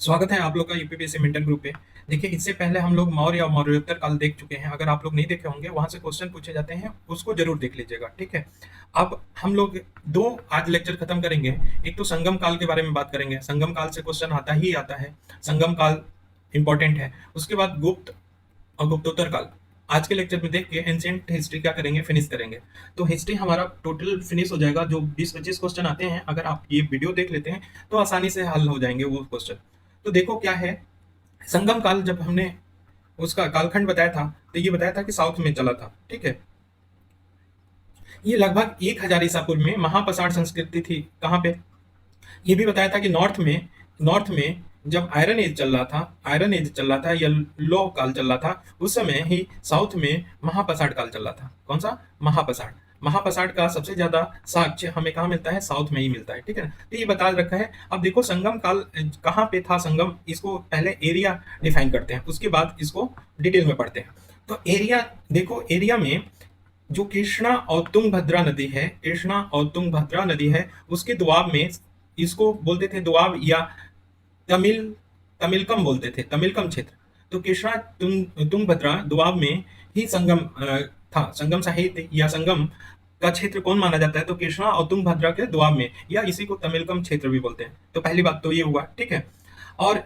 स्वागत है आप लोग का यूपीपीएससी मेंटर ग्रुप पे। देखिए, इससे पहले हम लोग मौर्य और मौर्योत्तर काल देख चुके हैं। अगर आप लोग नहीं देखे होंगे, वहां से क्वेश्चन पूछे जाते हैं, उसको जरूर देख लीजिएगा, ठीक है। अब हम लोग दो आज लेक्चर खत्म करेंगे। एक तो संगम काल के बारे में बात करेंगे। संगम काल से क्वेश्चन आता ही आता है। संगम काल इंपॉर्टेंट है। उसके बाद गुप्त और गुप्तोत्तर काल। आज के लेक्चर में देख के एंशियंट हिस्ट्री क्या करेंगे, फिनिश करेंगे। तो हिस्ट्री हमारा टोटल फिनिश हो जाएगा। जो 20-25 क्वेश्चन आते हैं, अगर आप ये वीडियो देख लेते हैं तो आसानी से हल हो जाएंगे वो क्वेश्चन। तो देखो क्या है। संगम काल जब हमने उसका कालखंड बताया था, तो ये बताया था कि साउथ में चला था, ठीक है। ये लगभग 1000 ईसा पूर्व में महापाषाण संस्कृति थी। कहाँ पे? ये भी बताया था कि नॉर्थ में जब आयरन एज चल रहा था, या लौह काल चल रहा था, उस समय ही साउथ में महापाषाण काल चल रहा था। कौन सा? महापाषाण। महापाषाण का सबसे ज्यादा साक्ष्य हमें कहाँ मिलता है? साउथ में ही मिलता है, ठीक है ना। तो ये बता रखा है। अब देखो संगम काल कहाँ पे था। संगम, इसको पहले एरिया डिफाइन करते हैं, उसके बाद इसको डिटेल में पढ़ते हैं। तो एरिया देखो, एरिया में जो कृष्णा और तुंगभद्रा नदी है, कृष्णा और तुंगभद्रा नदी है, उसके दोआब में, इसको बोलते थे दोआब, या तमिल तमिलकम बोलते थे, तमिलकम क्षेत्र। तो कृष्णा तुंगभद्रा दोआब में ही संगम था। संगम साहित्य या संगम का क्षेत्र कौन माना जाता है? तो कृष्णा और तुंगभद्रा के दोआब में, या इसी को तमिलकम क्षेत्र भी बोलते हैं। तो पहली बात तो ये हुआ, ठीक है। और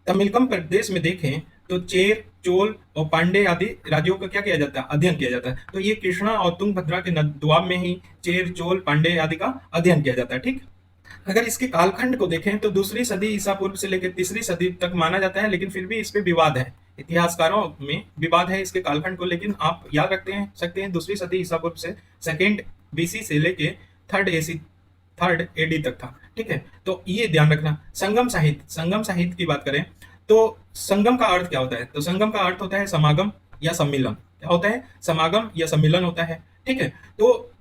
तमिलकम प्रदेश में देखें तो चेर, चोल और पांडे आदि राज्यों का क्या किया जाता है? अध्ययन किया जाता है। तो ये कृष्णा और तुंगभद्रा के दोआब में ही चेर, चोल, पांडे आदि का अध्ययन किया जाता है, ठीक। अगर इसके कालखंड को देखें तो दूसरी सदी ईसा पूर्व से लेकर तीसरी सदी तक माना जाता है, लेकिन फिर भी इस पे विवाद है। इतिहासकारों में विवाद है इसके कालखंड को, लेकिन आप याद रखते हैं सकते हैं दूसरी सदी ईसा पूर्व से सेकेंड बीसी से लेके थर्ड एडी तक था, ठीक है। तो ये ध्यान रखना। संगम साहित्य की बात करें तो संगम का अर्थ क्या होता है? तो संगम का अर्थ होता है समागम या सम्मिलन। क्या होता है? समागम या सम्मिलन होता है, ठीक है। तो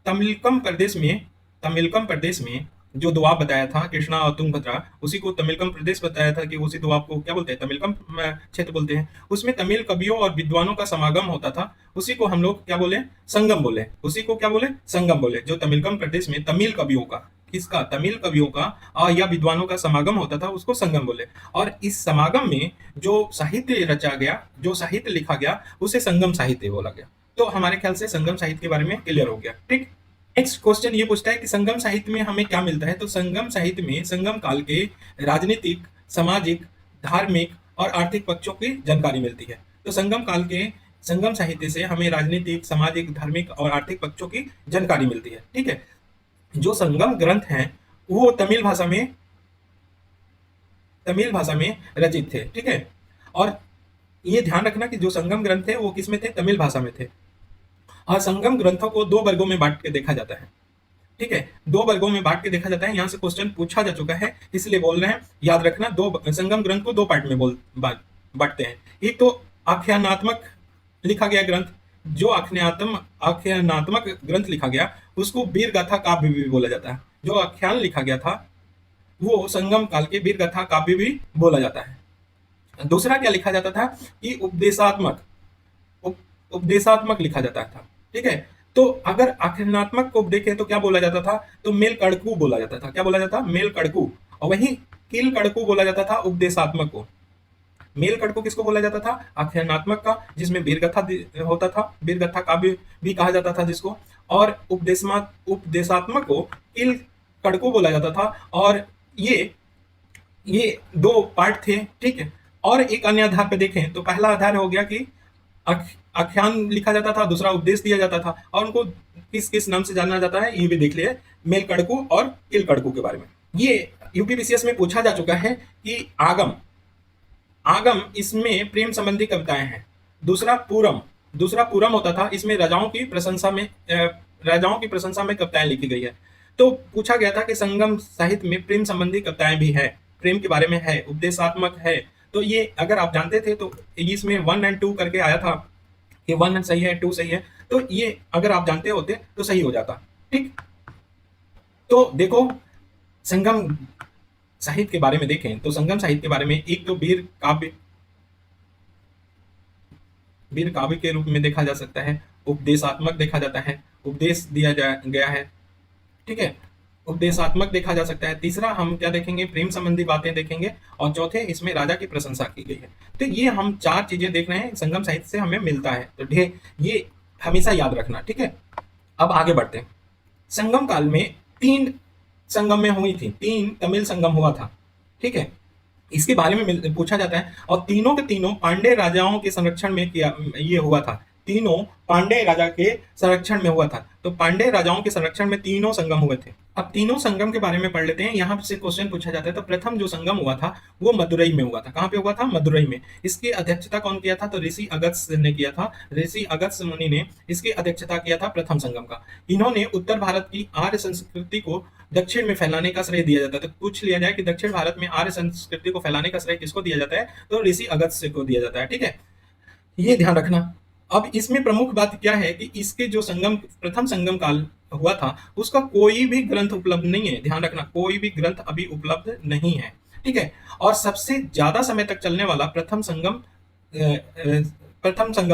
तमिलकम प्रदेश में जो दोआब बताया था कृष्णा और तुंगभद्रा, उसी को तमिलकम प्रदेश बताया था कि उसी दोआब को क्या बोलते हैं? तमिलकम क्षेत्र बोलते हैं। उसमें तमिल कवियों और विद्वानों का समागम होता था। उसी को हम लोग क्या बोले? संगम बोले। उसी को क्या बोले? संगम बोले। जो तमिलकम प्रदेश में तमिल कवियों का, किसका? तमिल कवियों का या विद्वानों का समागम होता था, उसको संगम बोले। और इस समागम में जो साहित्य रचा गया, जो साहित्य लिखा गया, उसे संगम साहित्य बोला गया। तो हमारे ख्याल से संगम साहित्य के बारे में क्लियर हो गया, ठीक। नेक्स्ट क्वेश्चन ये पूछता है कि संगम साहित्य में हमें क्या मिलता है? तो संगम साहित्य में संगम काल के राजनीतिक, सामाजिक, धार्मिक और आर्थिक पक्षों की जानकारी मिलती है। तो संगम काल के संगम साहित्य से हमें राजनीतिक, सामाजिक, धार्मिक और आर्थिक पक्षों की जानकारी मिलती है, ठीक है। जो संगम ग्रंथ हैं वो तमिल भाषा में रचित थे, ठीक है। और ये ध्यान रखना कि जो संगम ग्रंथ थे वो किस में थे? तमिल भाषा में थे। और संगम ग्रंथों को दो वर्गों में बांट के देखा जाता है, ठीक है। दो वर्गों में बांट के देखा जाता है। यहाँ से क्वेश्चन पूछा जा चुका है, इसलिए बोल रहे हैं। याद रखना, दो संगम ग्रंथ को दो पार्ट में बांटते हैं। एक तो आख्यानात्मक लिखा गया ग्रंथ। जो आख्यानात्मक ग्रंथ लिखा गया उसको वीर गाथा काव्य भी बोला जाता है। जो आख्यान लिखा गया था वो संगम काल के वीर गाथा काव्य भी बोला जाता है। दूसरा क्या लिखा जाता था कि उपदेशात्मक लिखा जाता था, ठीक है। तो अगर आख्यानात्मक को देखें तो क्या बोला जाता था? तो मेल कड़कू बोला जाता था। क्या बोला जाता? मेल कड़कू। और वहीं कील कड़कू बोला जाता था उपदेशात्मक को। मेल कड़कू किसको बोला जाता था? आख्यानात्मक का, जिसमें वीरगाथा होता था, वीरगाथा काव्य भी कहा जाता था जिसको। और उपदेशात्मक को कील कड़कू बोला जाता था। और ये ये दो पार्ट थे, ठीक है। और एक अन्य आधार पे देखें तो पहला आधार हो गया कि आख्यान लिखा जाता था, दूसरा उपदेश दिया जाता था। और उनको किस किस नाम से जाना जाता है ये भी देख लिए, मेल कड़कू और किल कड़कू के बारे में। ये यूपीपीसीएस में पूछा जा चुका है कि आगम आगम इसमें प्रेम संबंधी कविताएं हैं। दूसरा पूरम होता था। इसमें राजाओं की प्रशंसा में कविताएं लिखी गई है। तो पूछा गया था कि संगम साहित्य में प्रेम संबंधी कविताएं भी है, प्रेम के बारे में है, उपदेशात्मक है। तो ये अगर आप जानते थे तो इसमें 1 और 2 करके आया था कि 1 सही है, 2 सही है। तो ये अगर आप जानते होते तो सही हो जाता, ठीक। तो देखो, संगम साहित्य के बारे में देखें तो संगम साहित्य के बारे में एक तो वीर काव्य के रूप में देखा जा सकता है, उपदेशात्मक देखा जाता है, उपदेश दिया गया है, ठीक है। उपदेशात्मक देखा जा सकता है। तीसरा हम क्या देखेंगे, प्रेम संबंधी बातें देखेंगे। और चौथे, इसमें राजा की प्रशंसा की गई है। तो ये हम चार चीजें देख रहे हैं, संगम साहित्य से हमें मिलता है। तो ये हमेशा याद रखना, ठीक है। अब आगे बढ़ते हैं। संगम काल में तीन संगम में हुई थी, तीन तमिल संगम हुआ था, ठीक है। इसके बारे में पूछा जाता है, और तीनों के तीनों पांड्य राजाओं के संरक्षण में किया, ये हुआ था। तीनों पांड्य राजा के संरक्षण में हुआ था। तो पांड्य राजाओं के संरक्षण में तीनों संगम हुए थे। अब तीनों संगम के बारे में पढ़ लेते हैं। यहाँ से क्वेश्चन पूछा जाता है। तो प्रथम जो संगम हुआ था वो मदुरई में हुआ था। कहाँ पे हुआ था? मदुरई में। इसकी अध्यक्षता कौन किया था? तो ऋषि अगस्त्य ने किया था। ऋषि अगस्त्य मुनि ने इसकी अध्यक्षता किया था प्रथम संगम का। इन्होंने उत्तर भारत की आर्य संस्कृति को दक्षिण में फैलाने का श्रेय दिया जाता है। तो पूछ लिया जाए कि दक्षिण भारत में आर्य संस्कृति को फैलाने का श्रेय किसको दिया जाता है? तो ऋषि अगस्त्य को दिया जाता है, ठीक है। ये ध्यान रखना। अब इसमें प्रमुख बात क्या है कि इसके जो संगम, प्रथम संगम काल हुआ था, उसका कोई भी ग्रंथ उपलब्ध नहीं है। ध्यान रखना, कोई भी ग्रंथ अभी उपलब्ध नहीं है, ठीक है। और सबसे ज्यादा समय तक चलने वाला प्रथम संगम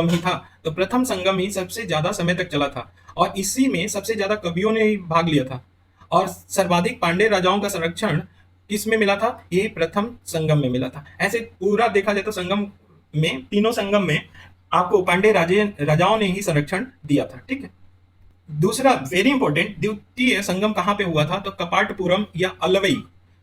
ही था। तो प्रथम संगम ही सबसे ज्यादा समय तक चला था, और इसी में सबसे ज्यादा कवियों ने ही भाग लिया था। और सर्वाधिक पांड्य राजाओं का संरक्षण किसमें मिला था? ये प्रथम संगम में मिला था। ऐसे पूरा देखा जाए तो संगम में, तीनों संगम में आपको पांड्य राजाओं ने ही संरक्षण दिया था, ठीक है। दूसरा वेरी इंपॉर्टेंट, द्वितीय संगम कहां पे हुआ था? तो कपाटपुरम या अलवई।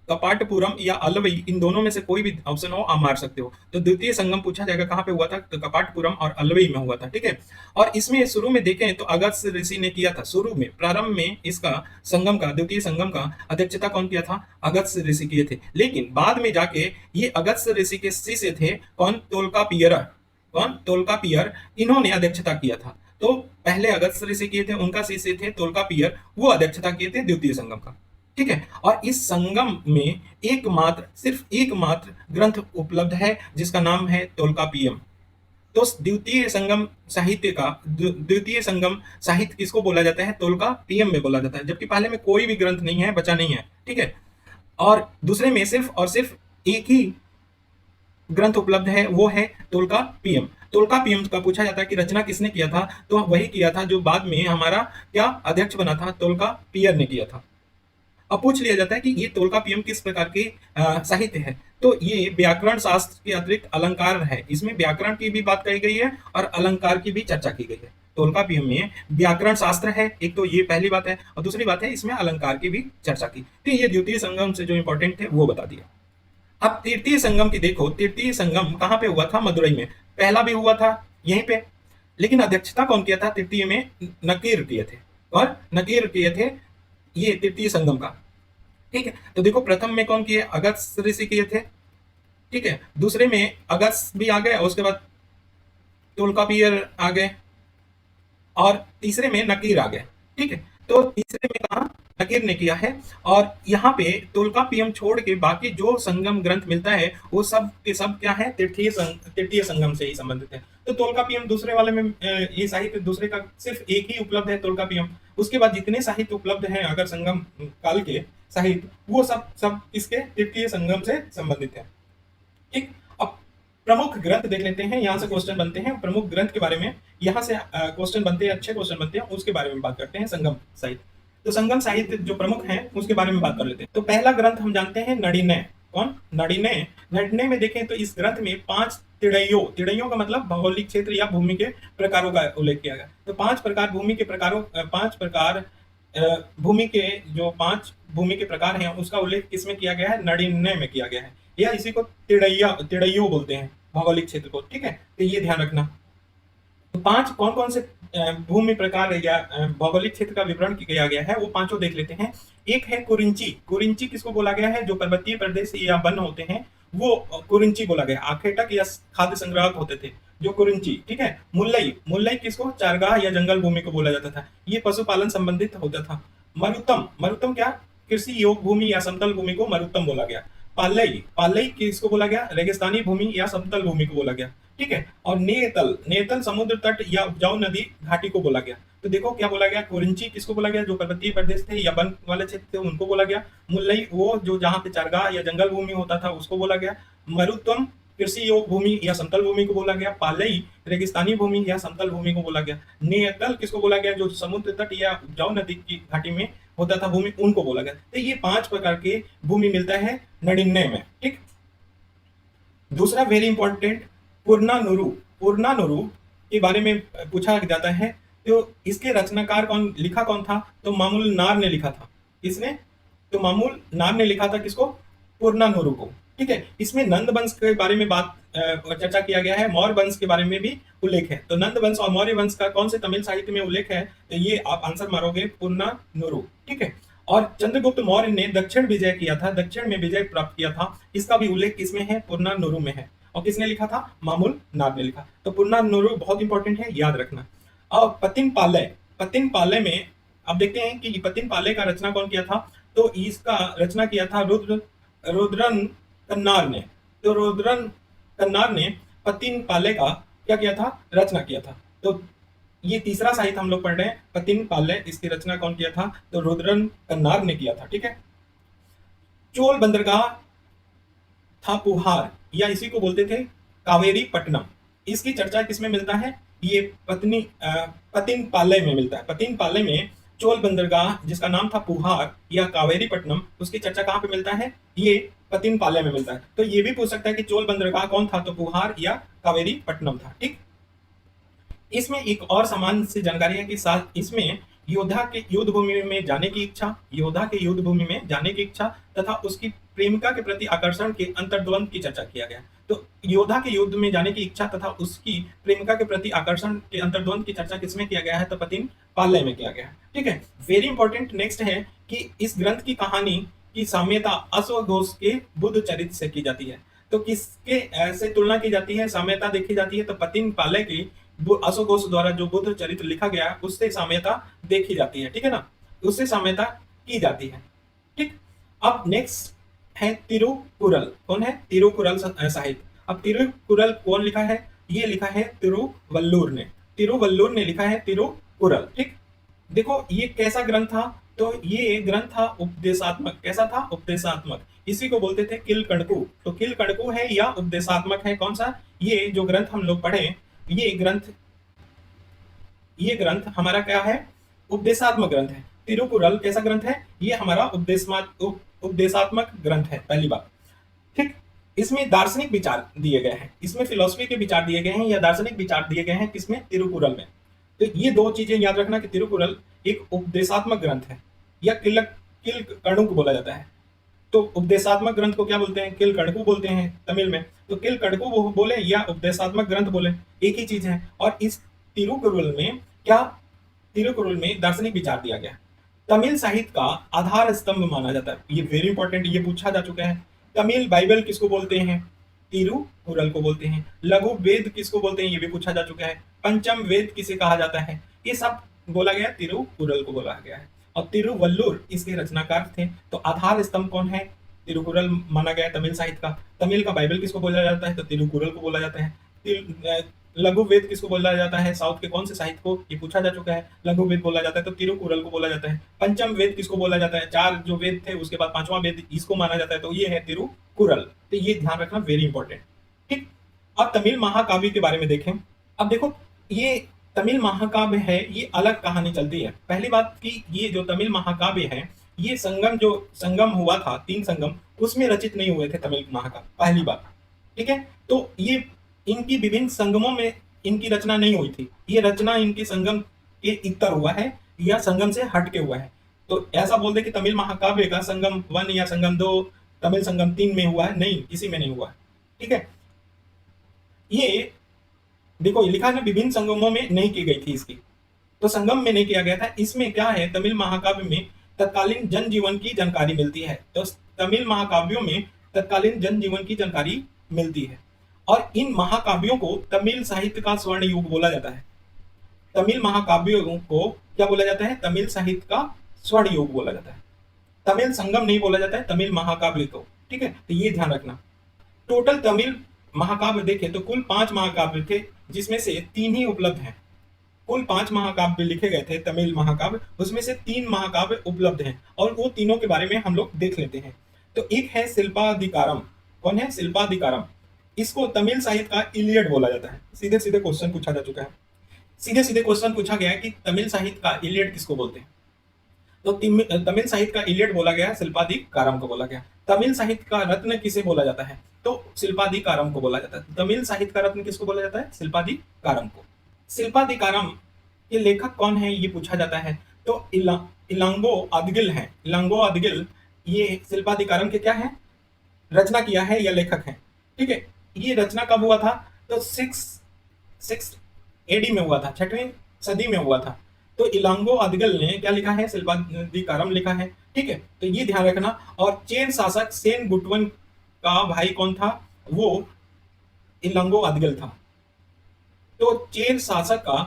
कपाटपुरम या अलवई, इन दोनों में से कोई भी ऑप्शन हो आप मार सकते हो। तो द्वितीय संगम पूछा जाएगा कहां पे हुआ था? तो कपाटपुरम और अलवई में हुआ था, ठीक है। और इसमें शुरू में देखें तो अगस्त्य ऋषि ने किया था। शुरू में, प्रारंभ में इसका संगम का, द्वितीय संगम का अध्यक्षता कौन किया था? अगस्त्य ऋषि किए थे। लेकिन बाद में जाके ये अगस्त्य ऋषि के शिष्य थे कौन? तोल्कापियर। कौन? तोल्कापियर। इन्होंने अध्यक्षता किया था। तो पहले अगस्त्य ऋषि किए थे, उनका शिष्य थे तोल्कापियर, वो अध्यक्षता किए थे द्वितीय संगम का, ठीक है। और इस संगम में एकमात्र, सिर्फ एकमात्र ग्रंथ उपलब्ध है जिसका नाम है तोल्कापियम। तो द्वितीय संगम साहित्य का, द्वितीय संगम साहित्य किसको बोला जाता है? तोल्कापियम में बोला जाता है। जबकि पहले में कोई भी ग्रंथ नहीं है, बचा नहीं है, ठीक है। और दूसरे में सिर्फ और सिर्फ एक ही ग्रंथ उपलब्ध है, वो है तोल्कापियम। तोल्कापियम का पूछा जाता है कि रचना किसने किया था? तो वही किया था जो बाद में हमारा क्या अध्यक्ष बना था? तोल्कापियर ने किया था। अब पूछ लिया जाता है कि ये तोल्कापियम किस प्रकार के साहित्य है? तो ये व्याकरण शास्त्र के अतिरिक्त अलंकार है। इसमें व्याकरण की भी बात कही गई है और अलंकार की भी चर्चा की गई है। तोल्कापियम में व्याकरण शास्त्र है, एक तो ये पहली बात है, और दूसरी बात है इसमें अलंकार की भी चर्चा की। तो ये द्वितीय संगम से जो इंपॉर्टेंट थे वो बता दिया। अब तृतीय संगम की देखो, तृतीय संगम कहां पे हुआ था? मदुरई में। पहला भी हुआ था यहीं पे, लेकिन अध्यक्षता कौन किया था तृतीय में? नकीर किए थे। और नकीर किए थे ये तृतीय संगम का, ठीक है। तो देखो प्रथम में कौन किए? अगस्त्य ऋषि किए थे, ठीक है। दूसरे में अगस्त्य भी आ गए, उसके बाद तोल्कापियर आ गए, और तीसरे में नकीर आ गए, ठीक है। तो तीसरे में कहा? नकीर ने किया है। और यहाँ पे तोल्कापियम छोड़ के बाकी जो संगम ग्रंथ मिलता है वो सब के सब क्या है? तृतीय संगम से ही संबंधित है। तो तोल्कापियम दूसरे वाले में ये साहित्य दूसरे का सिर्फ एक ही उपलब्ध है, तोल्कापियम। उसके बाद जितने साहित्य उपलब्ध हैं अगर संगम काल के साहित्य, वो सब सब इसके तृतीय संगम से संबंधित है, ठीक। अब प्रमुख ग्रंथ देख लेते हैं, यहाँ से क्वेश्चन बनते हैं प्रमुख ग्रंथ के बारे में। यहाँ से क्वेश्चन बनते हैं, अच्छे क्वेश्चन बनते हैं, उसके बारे में बात करते हैं संगम साहित्य। तो संगम साहित्य जो प्रमुख हैं उसके बारे में बात कर लेते हैं। तो पहला ग्रंथ हम जानते हैं नड़िनय। कौन? नड़िनय। नड़िनय में देखें तो इस ग्रंथ में 5 तिड़ैयों, तिड़ैयों का मतलब भौगोलिक क्षेत्र या भूमि के प्रकारों का उल्लेख किया गया। तो 5 प्रकार भूमि के प्रकारों, 5 प्रकार भूमि के, जो 5 भूमि के प्रकार हैं उसका उल्लेख किसमें किया गया है? नड़िनय में किया गया है। या इसी को तिड़ैयों बोलते हैं भौगोलिक क्षेत्र को, ठीक है। तो ये ध्यान रखना। तो 5 कौन कौन से भूमि प्रकार या भौगोलिक क्षेत्र का विवरण किया गया है वो पांचों देख लेते हैं। एक है कुरिंची। कुरिंची किसको बोला गया है? जो पर्वतीय प्रदेश या वन होते हैं वो कुरिंची बोला गया। आखेटक या खाद्य संग्राहक होते थे जो कुरिंची, ठीक है। मुल्लई। मुल्लई किसको? चारगाह या जंगल भूमि को बोला जाता था, ये पशुपालन संबंधित होता था। मरुतम। मरुतम क्या? कृषि योग भूमि या समतल भूमि को मरुतम बोला गया। पालई। पालई किसको बोला गया? रेगिस्तानी भूमि या समतल भूमि को बोला गया, ठीक है। और नेतल। नेतल समुद्र तट या उपजाऊ नदी घाटी को बोला गया। तो देखो क्या बोला गया? कुरिंची किसको बोला गया? जो पर्वतीय प्रदेश थे या वन वाले क्षेत्र थे उनको बोला गया। मुल्लई वो जो जहाँ पे चारगाह या जंगल भूमि होता था उसको बोला गया। मरुत्वम कृषि योग भूमि या समतल भूमि को बोला गया। पालई रेगिस्तानी भूमि या समतल भूमि को बोला गया। नेतल किसको बोला गया? जो समुद्र तट या उपजाऊ नदी की घाटी में होता था भूमि, उनको बोला गया। तो ये 5 प्रकार के भूमि मिलता है 99 में। ठीक, दूसरा वेरी इंपॉर्टेंट, पुरनानुरु। पुरनानुरु के बारे में पूछा जाता है, तो इसके रचनाकार कौन, लिखा कौन था? तो मामूल नार ने लिखा था। किसने? तो मामूल नार ने लिखा था किसको? पुरनानुरु को। ठीक है, इसमें नंद वंश के बारे में बात चर्चा किया गया है, मौर्य वंश के बारे में भी उल्लेख है। तो नंद वंश और मौर्य वंश का कौन से तमिल साहित्य में उल्लेख है? तो ये आप आंसर मारोगे पुरनानुरु। ठीक है, और चंद्रगुप्त मौर्य ने दक्षिण विजय किया था, दक्षिण में विजय प्राप्त किया था, इसका भी उल्लेख किसमें है? पुरनानुरु में है। और किसने लिखा था? मामूल नाग ने लिखा। तो पुरनानुरु बहुत इंपॉर्टेंट है, याद रखना। और पतिन पालय, पतिन पालय में अब देखते हैं कि पतिन पालय का रचना कौन किया था? तो इसका रचना किया था रुद्रन कन्नार ने। तो रुद्रन कन्नार ने पतिन पालय का क्या किया था? रचना किया था। तो ये तीसरा साहित्य हम लोग पढ़ रहे हैं, पतिन पालय, इसकी रचना कौन किया था? तो रुद्रन कन्नार ने किया था। ठीक है, चोल बंदरगाह था पुहार, या इसी को बोलते थे कावेरी पट्टनम। इसकी चर्चा किसमें मिलता है? ये पतिन पालय में मिलता है। पतिन पालय में चोल बंदरगाह जिसका नाम था पुहार या कावेरी पट्टनम, उसकी चर्चा कहाँ पे मिलता है? ये पतिन पालय में मिलता है। तो ये भी पूछ सकता है कि चोल बंदरगाह कौन था? तो पुहार या कावेरी पट्टनम था। ठीक, इसमें एक और समान से जानकारी है कि साथ इसमें योद्धा के युद्ध भूमि में जाने की इच्छा, योद्धा के युद्ध भूमि में जाने की इच्छा तथा उसकी प्रेमिका के प्रति आकर्षण के अंतर्द्वंद की चर्चा किया गया। तो योद्धा के युद्ध में जाने की इच्छा तथा उसकी प्रेमिका के प्रति आकर्षण के अंतर्द्वंद की चर्चा किसमें किया गया है? तो पतिन पालय में किया गया है। ठीक है, वेरी इंपॉर्टेंट नेक्स्ट है कि इस ग्रंथ की कहानी की साम्यता अश्वघोष के बुद्ध चरित्र से की जाती है। तो किसके से तुलना की जाती है, साम्यता देखी जाती है? तो पतिन पालय की अश्वघोष द्वारा जो बुद्ध चरित्र लिखा गया है उससे साम्यता देखी जाती है। ठीक है ना, उससे साम्यता की जाती है। ठीक, अब नेक्स्ट है तिरुकुरल। कौन है? तिरुकुरल साहित्य। अब तिरुकुरल कौन लिखा है? ये लिखा है तिरुवल्लुर ने। तिरुवल्लुर ने लिखा है तिरुकुरल। ठीक, देखो ये कैसा ग्रंथ था? तो ये ग्रंथ था उपदेशात्मक। कैसा था? उपदेशात्मक। इसी को बोलते थे किलकणकु। तो किलकणकु है या उपदेशात्मक है? कौन सा? ये जो ग्रंथ हम लोग पढ़े, ये ग्रंथ हमारा क्या है? उपदेशात्मक ग्रंथ है। तिरुकुरल कैसा ग्रंथ है? ये हमारा उपदेशात्मक ग्रंथ है, पहली बात। ठीक, इसमें दार्शनिक विचार दिए गए हैं, इसमें फिलोसफी के विचार दिए गए हैं या दार्शनिक विचार दिए गए हैं। किसमें? तिरुकुरल में। तो ये दो चीजें याद रखना कि तिरुकुरल एक उपदेशात्मक ग्रंथ है या किलकणुक बोला जाता है। तो उपदेशात्मक ग्रंथ को क्या बोलते हैं? किलकणकु बोलते हैं तमिल में। तो किलकणकु वो बोले या उपदेशात्मक ग्रंथ बोले, एक ही चीज है। और इस तिरुकुरल में क्या? तिरुकुरल में दार्शनिक विचार दिया गया। तमिल साहित्य का आधार स्तंभ माना जाता है। ये वेरी इंपॉर्टेंट, ये पूछा जा चुका है। तमिल बाइबल किसको बोलते हैं? तिरुकुरल को बोलते हैं। लघु वेद किसको बोलते हैं? ये भी पूछा जा चुका है। पंचम वेद किसे कहा जाता है? ये सब बोला गया, तिरुकुरल को बोला गया है। और तिरुवल्लुर इसके रचनाकार थे। तो आधार स्तंभ कौन है? तिरुकुरल माना गया तमिल साहित्य का। तमिल का बाइबल किसको बोला जाता है? तो तिरुकुरल को बोला जाता है। लघु वेद किसको बोला जाता है? साउथ के कौन से साहित्य को? ये पूछा जा चुका है। लघु वेद बोला जाता है, तो तिरुकुरल को बोला जाता है। पंचम वेद किसको बोला जाता है? 4 जो वेद थे उसके बाद 5वां वेद इसको माना जाता है, तो ये है तिरुकुरल। तो ये ध्यान रखना, वेरी इंपॉर्टेंट। ठीक, अब तमिल महाकाव्य के बारे में देखें। अब देखो, ये तमिल महाकाव्य है, ये अलग कहानी चलती है। पहली बात कि ये जो तमिल महाकाव्य है, ये संगम हुआ था, 3 संगम, उसमें रचित नहीं हुए थे तमिल महाकाव्य, पहली बात। ठीक है, तो ये इनकी विभिन्न संगमों में इनकी रचना नहीं हुई थी। ये रचना इनके संगम के इतर हुआ है या संगम से हट के हुआ है। तो ऐसा बोल दे कि तमिल महाकाव्य का संगम 1 या संगम 2, तमिल संगम 3 में हुआ है, नहीं, किसी में नहीं हुआ है। ठीक है, ये देखो लिखा है विभिन्न संगमों में नहीं की गई थी इसकी, तो संगम में नहीं किया गया था। इसमें क्या है? तमिल महाकाव्य में तत्कालीन जनजीवन की जानकारी मिलती है। तो तमिल महाकाव्यों में तत्कालीन जनजीवन की जानकारी मिलती है। और इन महाकाव्यों को तमिल साहित्य का स्वर्ण युग बोला जाता है। तमिल महाकाव्यों को क्या बोला जाता है? तमिल साहित्य का स्वर्ण युग बोला जाता है। तमिल संगम नहीं बोला जाता है, तमिल महाकाव्य को। ठीक है, तो ये ध्यान रखना। टोटल तमिल महाकाव्य देखें तो कुल 5 महाकाव्य थे, जिसमें से 3 ही उपलब्ध हैं। कुल 5 महाकाव्य लिखे गए थे तमिल महाकाव्य, उसमें से 3 महाकाव्य उपलब्ध हैं और वो तीनों के बारे में हम लोग देख लेते हैं। तो एक है शिल्पाधिकारम। कौन है? शिल्पाधिकारम। इसको तमिल साहित्य का इलियड बोला जाता है। सीधे सीधे क्वेश्चन पूछा जा चुका है, सीधे सीधे क्वेश्चन पूछा गया है कि तमिल साहित्य का इलियड किसको बोलते हैं? तो तमिल साहित्य का इलियड बोला गया है, शिल्पाधिकारम को बोला गया। तमिल साहित्य का रत्न किसे बोला जाता है? तो शिल्पाधिकारम को बोला जाता है। तमिल साहित्य का रत्न किसको बोला जाता है? शिल्पाधिकारम को। शिल्पाधिकारम के लेखक कौन है ये पूछा जाता है, तो इलांगो अदगिल है। इलांगो अदगिल ये शिल्पाधिकारम के क्या है? रचना किया है या लेखक है। ठीक है, ये रचना कब हुआ था? तो 6 एडी में हुआ था, 6वीं सदी में हुआ था। तो इलांगो अदगल ने क्या लिखा है? शिल्पाधिकारम लिखा है। ठीक है, तो ये ध्यान रखना। और चेन शासक सेन गुटवन का भाई कौन था? वो इलांगो अदगल था। तो चेन शासक का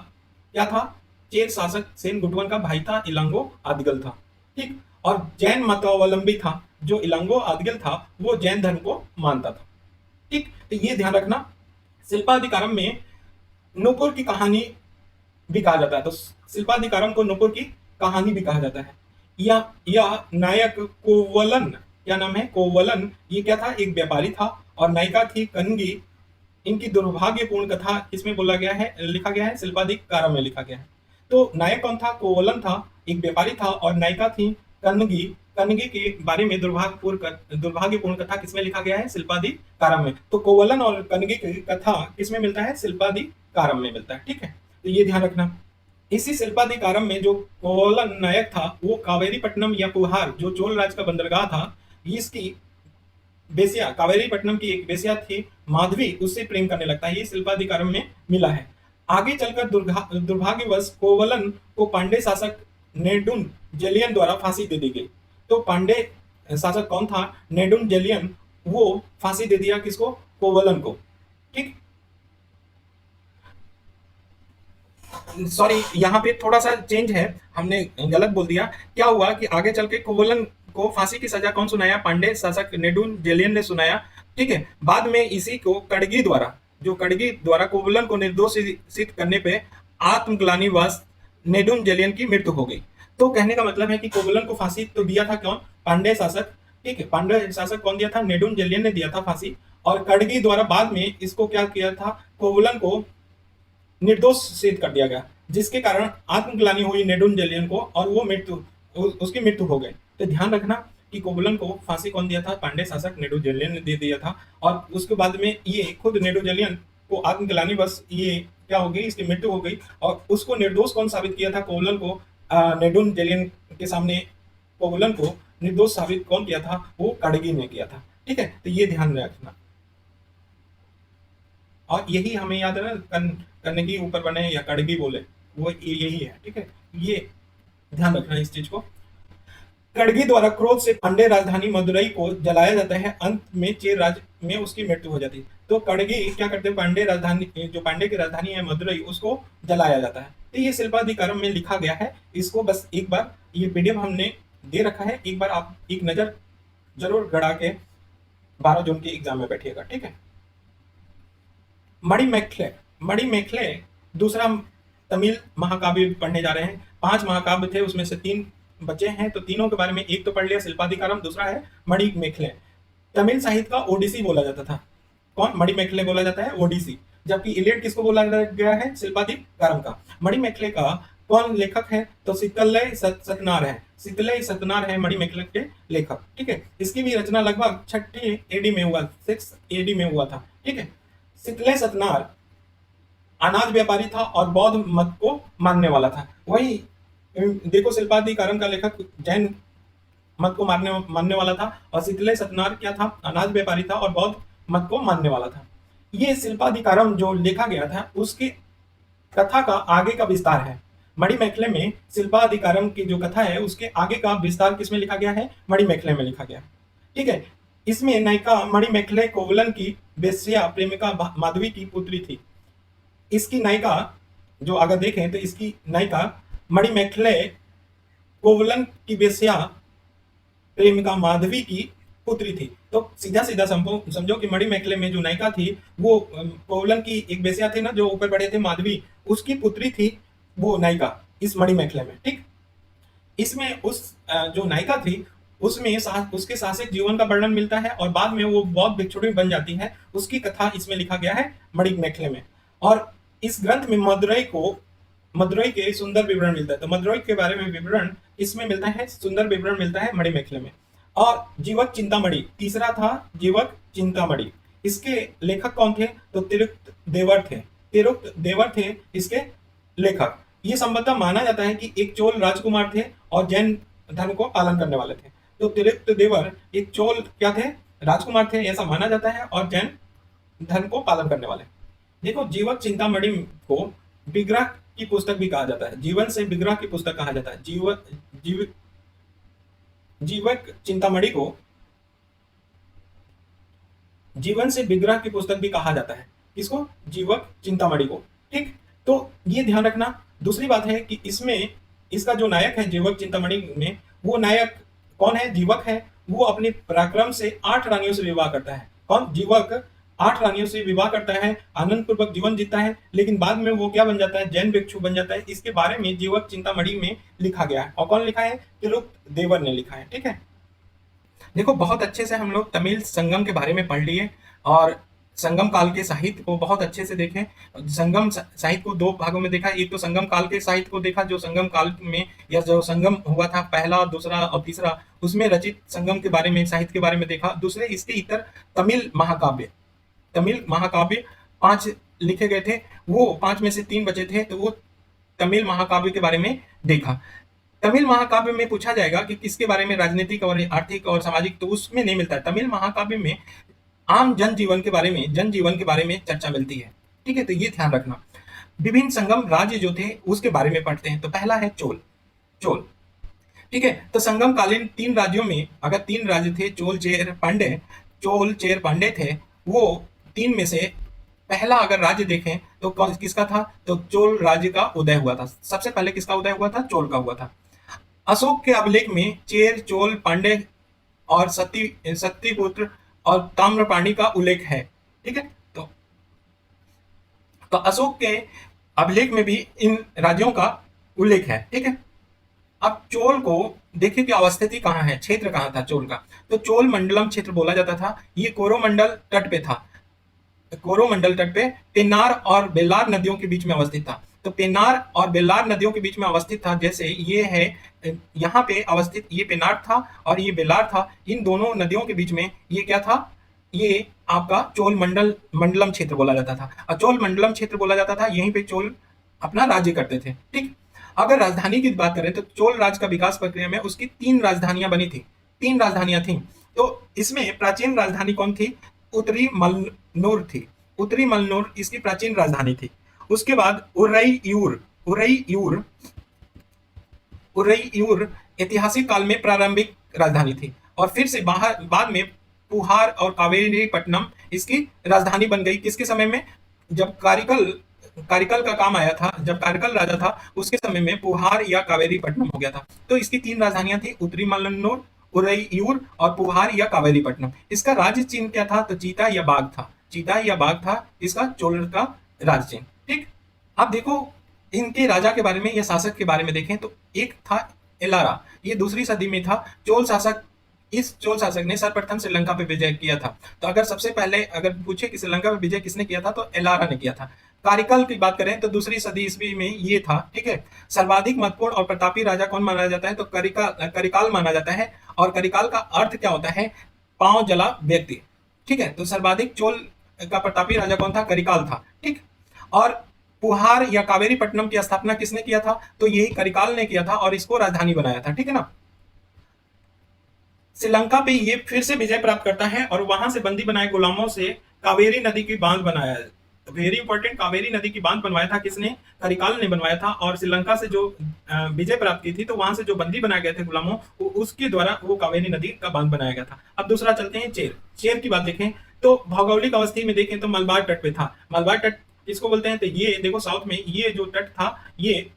क्या था? चेन शासक सेन गुटवन का भाई था, इलांगो अदगल था। ठीक, और जैन मतावलंबी था। जो इलांगो अदगल था वो जैन धर्म को मानता था। ठीक, तो ये ध्यान रखना। शिल्पाधिकारम में नूपुर की कहानी भी कहा जाता है। तो शिल्पाधिकारम को नूपुर की कहानी भी कहा जाता है। यह नायक कोवलन, क्या नाम है? कोवलन। ये क्या था? एक व्यापारी था। और नायिका थी कनगी। इनकी दुर्भाग्यपूर्ण कथा किसमें बोला गया है? लिखा गया है, शिल्पाधिकारम में लिखा गया है। तो नायक कौन था? कोवलन था, एक व्यापारी था। और नायिका थी कनगी। कनगी के बारे में दुर्भाग्यपूर्ण कथा किसमें लिखा गया है? शिल्पाधिकारम में। तो कोवलन और कनगी की कथा किसमें मिलता है? शिल्पाधिकारम में मिलता है। ठीक है, तो ये ध्यान रखना। इसी शिल्पाधिकारम में जो कोवलन नायक था वो कावेरीपट्टनम या पुहार, जो चोल राज का बंदरगाह था, इसकी बेसिया, कावेरीपट्टनम की एक बेसिया थी माधवी, उससे प्रेम करने लगता है। ये शिल्पाधिकारम में मिला है। आगे चलकर दुर्भाग्यवश कोवलन को पांडे शासक नेडुन जेलियन द्वारा फांसी दे दी गई। तो पांडे शासक कौन था? नेडुन जेलियन। वो फांसी दे दिया किसको? कोवलन को। ठीक, सॉरी, यहाँ पे थोड़ा सा चेंज है, हमने गलत बोल दिया। क्या हुआ कि आगे चल के कोवलन को फांसी की सजा कौन सुनाया? पांडे शासक नेडुन जेलियन ने सुनाया। ठीक है, बाद में इसी को कड़गी द्वारा, जो कड़गी द्वारा कोवलन को निर्दोष सिद्ध करने पे आत्मग्लानिवश नेडुन जेलियन की मृत्यु हो गई। तो कहने का मतलब है कि कोवलन को फांसी तो दिया था कौन? पांडे शासक। ठीक है, पांडे शासक कौन दिया था? नेडुन जेलियन ने दिया था फांसी। और कड़गी द्वारा बाद में इसको क्या किया था? कोवलन को निर्दोष सिद्ध कर दिया गया, जिसके कारण आत्मग्लानि हुई नेडुन जेलियन को और वो उसकी मृत्यु हो गई। तो ध्यान रखना कि कोवलन को फांसी कौन दिया था? पांडे शासक नेडुन जेलियन ने दे दिया था। और उसके बाद में ये खुद नेडुन जेलियन को आत्मग्लानि बस ये क्या हो गई? इसकी मृत्यु हो गई। और उसको निर्दोष कौन साबित किया था? कोवलन को। नेडुन जेलियन के सामने कोवलन को निर्दोष साबित कौन किया था? वो कड़गी ने किया था। ठीक है, तो ये ध्यान में रखना। और यही हमें याद है ना, कन्नगी ऊपर बने या कड़गी बोले, वो यही है। ठीक है, ये ध्यान रखना इस चीज को। कड़गी द्वारा क्रोध से पांडे राजधानी मदुरई को जलाया जाता है। अंत में चेर राज में उसकी मृत्यु हो जाती है। तो कड़गी क्या करते हैं? पांडे राजधानी, जो पांडे की राजधानी है मदुरई, उसको जलाया जाता है। तो ये शिल्पाधिकारम में लिखा गया है। इसको बस एक बार, ये पीडीएफ हमने दे रखा है, एक बार आप एक नजर जरूर गड़ा के 12 जून के एग्जाम में बैठिएगा। ठीक है, मणिमेखले। मणिमेखले दूसरा तमिल महाकाव्य पढ़ने जा रहे हैं। 5 महाकाव्य थे, उसमें से 3 बचे हैं। तो तीनों के बारे में एक तो पढ़ लिया, शिल्पाधिकारम, दूसरा है मणिमेखले। तमिल साहित्य का ओडिसी बोला जाता था। कौन? मणिमेखले बोला जाता है ओडिसी। जबकि इलियड किसको बोला गया है? शिल्पाधिकारम का। मणिमेखले का कौन लेखक है? तो सितलय सतनार है। सितलय सतनार है मणिमेखले के लेखक। ठीक है, इसकी भी रचना लगभग 6 एडी में हुआ, 6 एडी में हुआ था। ठीक है, सितलय सतनार अनाज व्यापारी था और बौद्ध मत को मानने वाला था। वही देखो, शिल्पाधिकारम का लेखक जैन मत को मानने वाला था। और सितलय सतनार क्या था? अनाज व्यापारी था और बौद्ध मत को मानने वाला था। ये शिल्पाधिकारम जो लिखा गया था उसकी कथा का आगे का विस्तार है। मणिमेखले में शिल्पाधिकारम की जो कथा है उसके आगे का विस्तार किसमें लिखा गया है? मणिमेखले में लिखा गया। ठीक है, इसमें नायिका मणिमेखले कोवलन की वेश्या प्रेमिका माधवी की पुत्री थी। इसकी नायिका जो अगर देखें तो इसकी नायिका मणिमेखले कोवलन की वेश्या प्रेमिका माधवी की पुत्री थी। तो सीधा सीधा समझो कि मणिमेखले में जो नायिका थी वो कोवलन की एक वेश्या थी ना, जो ऊपर पड़े थे, माधवी, उसकी पुत्री थी वो नायिका इस मणिमेखले में। ठीक, इसमें उस जो नायिका थी उसमें उसके साहसिक जीवन का वर्णन मिलता है और बाद में वो बौद्ध भिक्षुणी बन जाती है। उसकी कथा इसमें लिखा गया है मणिमेखले में। और इस ग्रंथ में मद्रोई के सुंदर विवरण मिलता है। तो मद्रोई के बारे में विवरण इसमें मिलता है, सुंदर विवरण मिलता है मणिमेखला में। और जीवक चिंतामणि तीसरा था, जीवक चिंतामणि। इसके लेखक कौन थे? तो तिरुक्त देवर थे। तिरुक्त देवर थे इसके लेखक। ये संभवतः माना जाता है कि एक चोल राजकुमार थे और जैन धर्म को पालन करने वाले थे। तो तिरुक्त देवर एक चोल क्या थे? राजकुमार थे, ऐसा माना जाता है, और जैन धर्म को पालन करने वाले। देखो, जीवक चिंतामणि को विग्रह की पुस्तक भी कहा जाता है। जीवन से विग्रह की पुस्तक कहा जाता है। जीवक चिंतामणि को जीवन से विग्रह की पुस्तक भी कहा जाता है। किसको? जीवक चिंतामणि को। ठीक, तो ये ध्यान रखना। दूसरी बात है कि इसमें इसका जो नायक है जीवक चिंतामणि में, वो नायक कौन है? जीवक है। वो अपने पराक्रम से 8 रानियों से विवाह करता है। कौन? जीवक 8 रानियों से विवाह करता है, आनंद पूर्वक जीवन जीता है, लेकिन बाद में वो क्या बन जाता है? जैन भिक्षु बन जाता है। इसके बारे में जीवक चिंतामणि में लिखा गया है। और कौन लिखा है? तिरुक्त देवर ने लिखा है। ठीक है, देखो, बहुत अच्छे से हम लोग तमिल संगम के बारे में पढ़ लिए और संगम काल के साहित्य को बहुत अच्छे से देखें। संगम साहित्य को 2 भागों में देखा। एक तो संगम काल के साहित्य को देखा, जो संगम काल में या जो संगम हुआ था पहला, दूसरा और तीसरा, उसमें रचित संगम के बारे में, साहित्य के बारे में देखा। दूसरे इसके इतर तमिल महाकाव्य 5 लिखे गए थे, वो 5 में से 3 बचे थे, तो वो तमिल महाकाव्य के बारे में देखा। तमिल महाकाव्य में पूछा जाएगा कि किसके बारे में, राजनीतिक और आर्थिक और सामाजिक, तो उसमें नहीं मिलता है। तमिल महाकाव्य में आम जनजीवन के बारे में चर्चा मिलती है। ठीक है, तो ये ध्यान रखना। विभिन्न संगम राज्य जो थे उसके बारे में पढ़ते हैं। तो पहला है चोल। ठीक है, तो संगम कालीन 3 राज्यों में, अगर 3 राज्य थे, चोल चेर पांडे थे, वो 3 में से पहला अगर राज्य देखें तो किसका था? तो चोल राज्य का उदय हुआ था। सबसे पहले किसका उदय हुआ था? चोल का हुआ था। अशोक के अभिलेख में चेर, चोल, पांडे और सतीपुत्र और ताम्रपाणी का उल्लेख है। ठीक है, तो अशोक के अभिलेख में भी इन राज्यों का उल्लेख है। ठीक है, अब चोल को देखिए कि अवस्थिति कहाँ है, क्षेत्र कहाँ था चोल का। तो चोल मंडलम क्षेत्र बोला जाता था। ये कोरोमंडल तट पे था। कोरोमंडल तट पे पेन्नार और बेल्लार नदियों के बीच में अवस्थित था। तो पेन्नार और बेल्लार नदियों के बीच में अवस्थित था। जैसे ये है, यहाँ पे अवस्थित ये पेन्नार था और ये बेल्लार था। इन दोनों नदियों के बीच में ये क्या था? ये आपका चोल मंडलम क्षेत्र बोला जाता था। और चोल मंडलम क्षेत्र बोला जाता था, यहीं पे चोल अपना राज्य करते थे। ठीक, अगर राजधानी की बात करें तो चोल राज्य का विकास प्रक्रिया में उसकी 3 राजधानियां बनी थी। 3 राजधानियां थी। तो इसमें प्राचीन राजधानी कौन थी? उत्तरी मलनूर थी। उत्तरी मलनूर इसकी प्राचीन राजधानी थी। उसके बाद उरैयूर ऐतिहासिक काल में प्रारंभिक राजधानी थी। और फिर से बाद में पुहार और कावेरीपट्टनम इसकी राजधानी बन गई। किसके समय में? जब कारिकल का काम आया था, जब कारिकल राजा था, उसके समय में पुहार या कावेरीपट्टनम हो गया था। तो इसकी 3 राजधानियां थी, उत्तरी मलन्नूर, उरैयूर और पुहार या कावेरीपट्टनम। इसका राज्य चिन्ह क्या था? तो चीता या बाघ था इसका चोल का राज्य चिन्ह। ठीक, अब देखो इनके राजा के बारे में या शासक के बारे में देखें तो एक था एलारा, ये 2री सदी में था। इस चोल शासक ने सर्वप्रथम श्रीलंका पे विजय किया था। तो अगर सबसे पहले अगर पूछे कि श्रीलंका पे विजय किसने किया था, तो एलारा ने किया था। कारिकल की बात करें तो 2री सदी ईस्वी में ये था। ठीक है, सर्वाधिक महत्वपूर्ण और प्रतापी राजा कौन माना जाता है? तो करिकाल माना जाता है। और करिकाल का अर्थ क्या होता है? पांव जला व्यक्ति। ठीक है, तो सर्वाधिक चोल का प्रतापी राजा कौन था? करिकाल था। ठीक, और पुहार या कावेरीपट्टनम की स्थापना किसने किया था? तो यही करिकाल ने किया था और इसको राजधानी बनाया था। ठीक है ना। श्रीलंका पे ये फिर से विजय प्राप्त करता है और वहां से बंदी बनाए गुलामों से कावेरी नदी की बांध बनाया है। वेरी इंपॉर्टेंट, कावेरी नदी की बांध बनवाया था किसने? करिकाल ने बनवाया था। और श्रीलंका से जो विजय प्राप्त की थी, तो वहां से जो बंदी बनाए गए थे गुलामों, उसके द्वारा वो कावेरी नदी का बांध बनाया गया था। अब दूसरा चलते हैं चेर की बात देखें तो भौगोलिक अवस्थी में देखें तो मलबार तट पे था। मलबार तट किसको बोलते हैं? तो ये देखो साउथ में ये जो तट था ये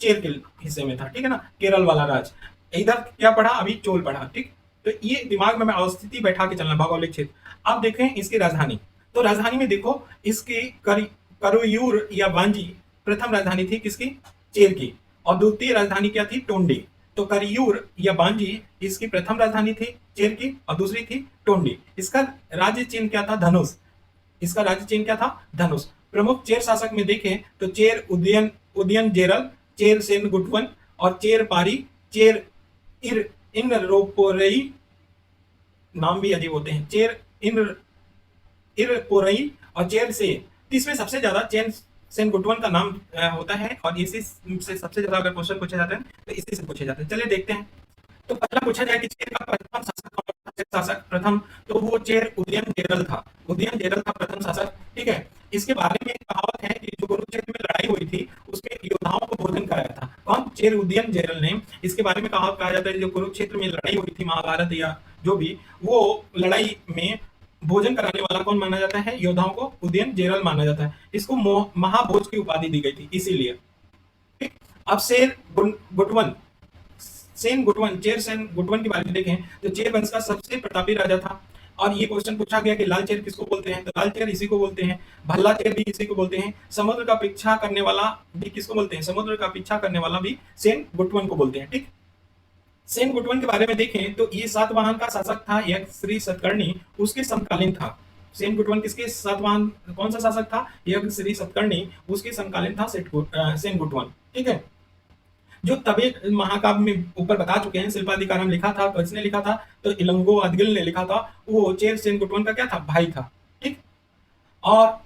चेर के हिस्से में था। ठीक है ना, केरल वाला राज्य। इधर क्या पढ़ा? अभी चोल पढ़ा। ठीक, तो ये दिमाग में अवस्थिति बैठा के चलना, भौगोलिक क्षेत्र। अब देखें इसकी राजधानी। तो राजधानी में देखो इसकी करुयूर या वांजी प्रथम राजधानी थी किसकी? चेर की। और द्वितीय राजधानी क्या थी? टोंडी। तो करियूर या बांजी इसकी प्रथम राजधानी थी चेर की और दूसरी थी टोंडी। इसका राज्य चिन्ह क्या था? धनुष। इसका राज्य चिन्ह क्या था? धनुष। प्रमुख चेर शासक में देखें तो चेर उदयन जेरल, चेर सेन गुटवन और चेर पारी, चेर इर इन रोपोरई, नाम भी अजीब होते हैं, चेर इन इरपोरई और चेर से। तो इसमें सबसे ज्यादा चेन सेन गुटवन का नाम होता है और इसी से सबसे ज्यादा अगर क्वेश्चन पूछे जाते हैं तो इसी से पूछे जाते हैं। चलिए देखते हैं। तो पहला पूछा जाए कि चेर का प्रथम शासक कौन था? चेर शासक प्रथम, तो वो चेर उदयन जेरल था। उदयन जेरल था प्रथम शासक, ठीक है। इसके बारे में कहावत है कि जो कुरुक्षेत्र में लड़ाई हुई थी उसके योद्धाओं को भोजन कराया था कौन? चेर उदयन जेरल ने। इसके बारे में कहावत कहा जाता है जो कुरुक्षेत्र में लड़ाई हुई थी महाभारत या जो भी, वो लड़ाई में भोजन कराने वाला कौन माना जाता है? योद्धाओं को उदयन जेरल माना जाता है। इसको महाभोज की उपाधि दी गई थी इसीलिए, ठीक। अब शेर गुटवन, सेन गुटवन, चेर सेन गुटवन के बारे में देखें तो चेर वंश का सबसे प्रतापी राजा था। और ये क्वेश्चन पूछा गया कि लाल चेर किसको बोलते हैं? तो लाल चेर इसी को बोलते हैं। भल्ला चेर भी इसी को बोलते हैं। समुद्र का पीछा करने वाला भी किसको बोलते हैं? समुद्र का पीछा करने वाला भी सेन गुटवन को बोलते हैं, ठीक। सेन गुटवन के बारे में देखें तो ये सातवाहन का शासक था, यह श्री सतकर्णी उसके समकालीन था। सेन गुटवन किसके सातवाहन, कौन सा शासक था? यह श्री सतकर्णी उसके समकालीन था सेन गुटवन, ठीक है। जो तबे महाकाव्य में ऊपर बता चुके हैं, शिल्पाधिकारम लिखा था, किसने लिखा था? तो इलंगो अदगिल ने लिखा था। वो चेर सेन गुटवन का क्या था? भाई था, ठीक। और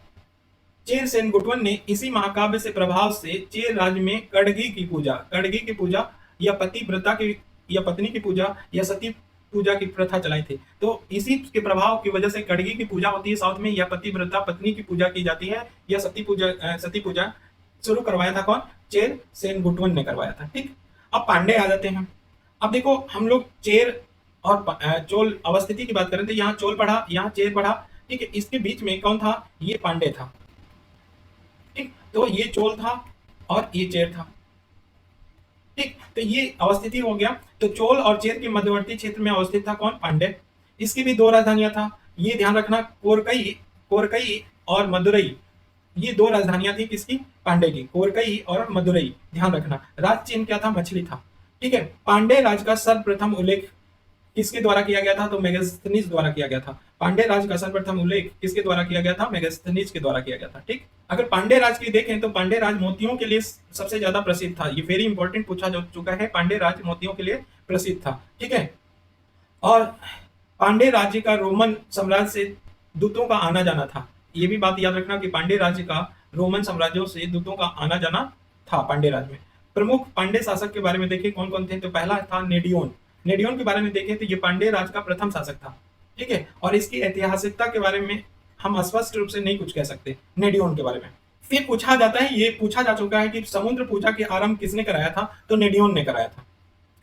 चेर सेन गुटवन ने इसी महाकाव्य से प्रभाव से चेर राज्य में कड़गी की पूजा या पतिव्रता की या पत्नी की पूजा या सती पूजा की प्रथा चलाई थी। तो इसी के प्रभाव की वजह से कड़गी की पूजा होती है साउथ में, या पतिव्रता पत्नी की पूजा की जाती है, या सती पूजा शुरू करवाया था कौन? चेर सेन गुटवन ने करवाया था, ठीक। अब पांडे आ जाते हैं। अब देखो हम लोग चेर और चोल अवस्थिति की बात करें तो यहाँ चोल पढ़ा, यहाँ चेर पढ़ा, ठीक है। इसके बीच में कौन था? ये पांडे था, ठीक। तो ये चोल था और ये चेर था, ठीक। तो ये अवस्थिति हो गया। तो चोल और चेर के मध्यवर्ती क्षेत्र में अवस्थित था कौन? पांडे। इसकी भी दो राजधानियां था, ये ध्यान रखना, कोरकई और मदुरई। ये दो राजधानियां थी किसकी? पांडे की, कोरकई और मदुरई। ध्यान रखना। राज चिन्ह क्या था? मछली था, ठीक है। पांडे राज का सर्वप्रथम उल्लेख किसके द्वारा किया गया था? तो मेगास्थनीज द्वारा किया गया था। पांडे राज का सर्वप्रथम उल्लेख किसके द्वारा किया गया था? मेगास्थनीज के द्वारा किया गया था, ठीक। अगर पांडे राज की देखें तो पांडे राज मोतियों के लिए सबसे ज्यादा प्रसिद्ध था। ये वेरी इंपॉर्टेंट पूछा जा चुका है। पांडे राज मोतियों के लिए प्रसिद्ध था, ठीक है। और पांडे राज्य का रोमन साम्राज्य से दूतों का आना जाना था। ये भी बात याद रखना कि पांडे राज्य का रोमन साम्राज्यों से दूतों का आना जाना था पांडे राज्य में। प्रमुख पांडे शासक के बारे में देखें कौन कौन थे? तो पहला था नेडियोन। नेडियोन के बारे में देखें तो ये पांडे राज का प्रथम शासक था, ठीक है। और इसकी ऐतिहासिकता के बारे में हम स्पष्ट रूप से नहीं कुछ कह सकते नेडियोन के बारे में। फिर पूछा जाता है, ये पूछा जा चुका है कि समुद्र पूजा के आरंभ किसने कराया था? तो नेडियोन ने कराया था।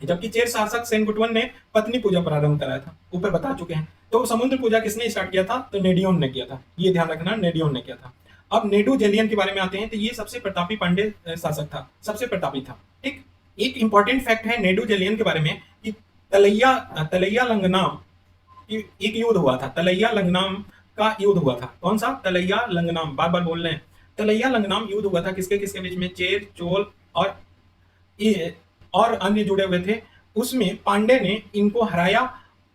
जबकि चेर शासक सेन गुटवन ने पत्नी पूजा प्रारंभ कराया था, ऊपर बता चुके हैं। तो समुद्र पूजा किसने स्टार्ट किया था? तो नेडियोन ने किया था, ये ध्यान रखना, नेडियोन ने किया था। अब नेडू जेलियन के बारे में आते हैं तो ये सबसे प्रतापी पांडे शासक था, सबसे प्रतापी था, ठीक। एक इंपॉर्टेंट फैक्ट है नेडू जेलियन के बारे में कि तलैया लंगनाम की एक युद्ध हुआ था। तलैया लंगनाम का युद्ध हुआ था। कौन सा? तलैया लंगनाम, बार बार बोल रहे हैं। तलैया लंगनाम युद्ध हुआ था किसके किसके बीच में? चेर, चोल और अन्य जुड़े हुए थे। उसमें पांडे ने इनको हराया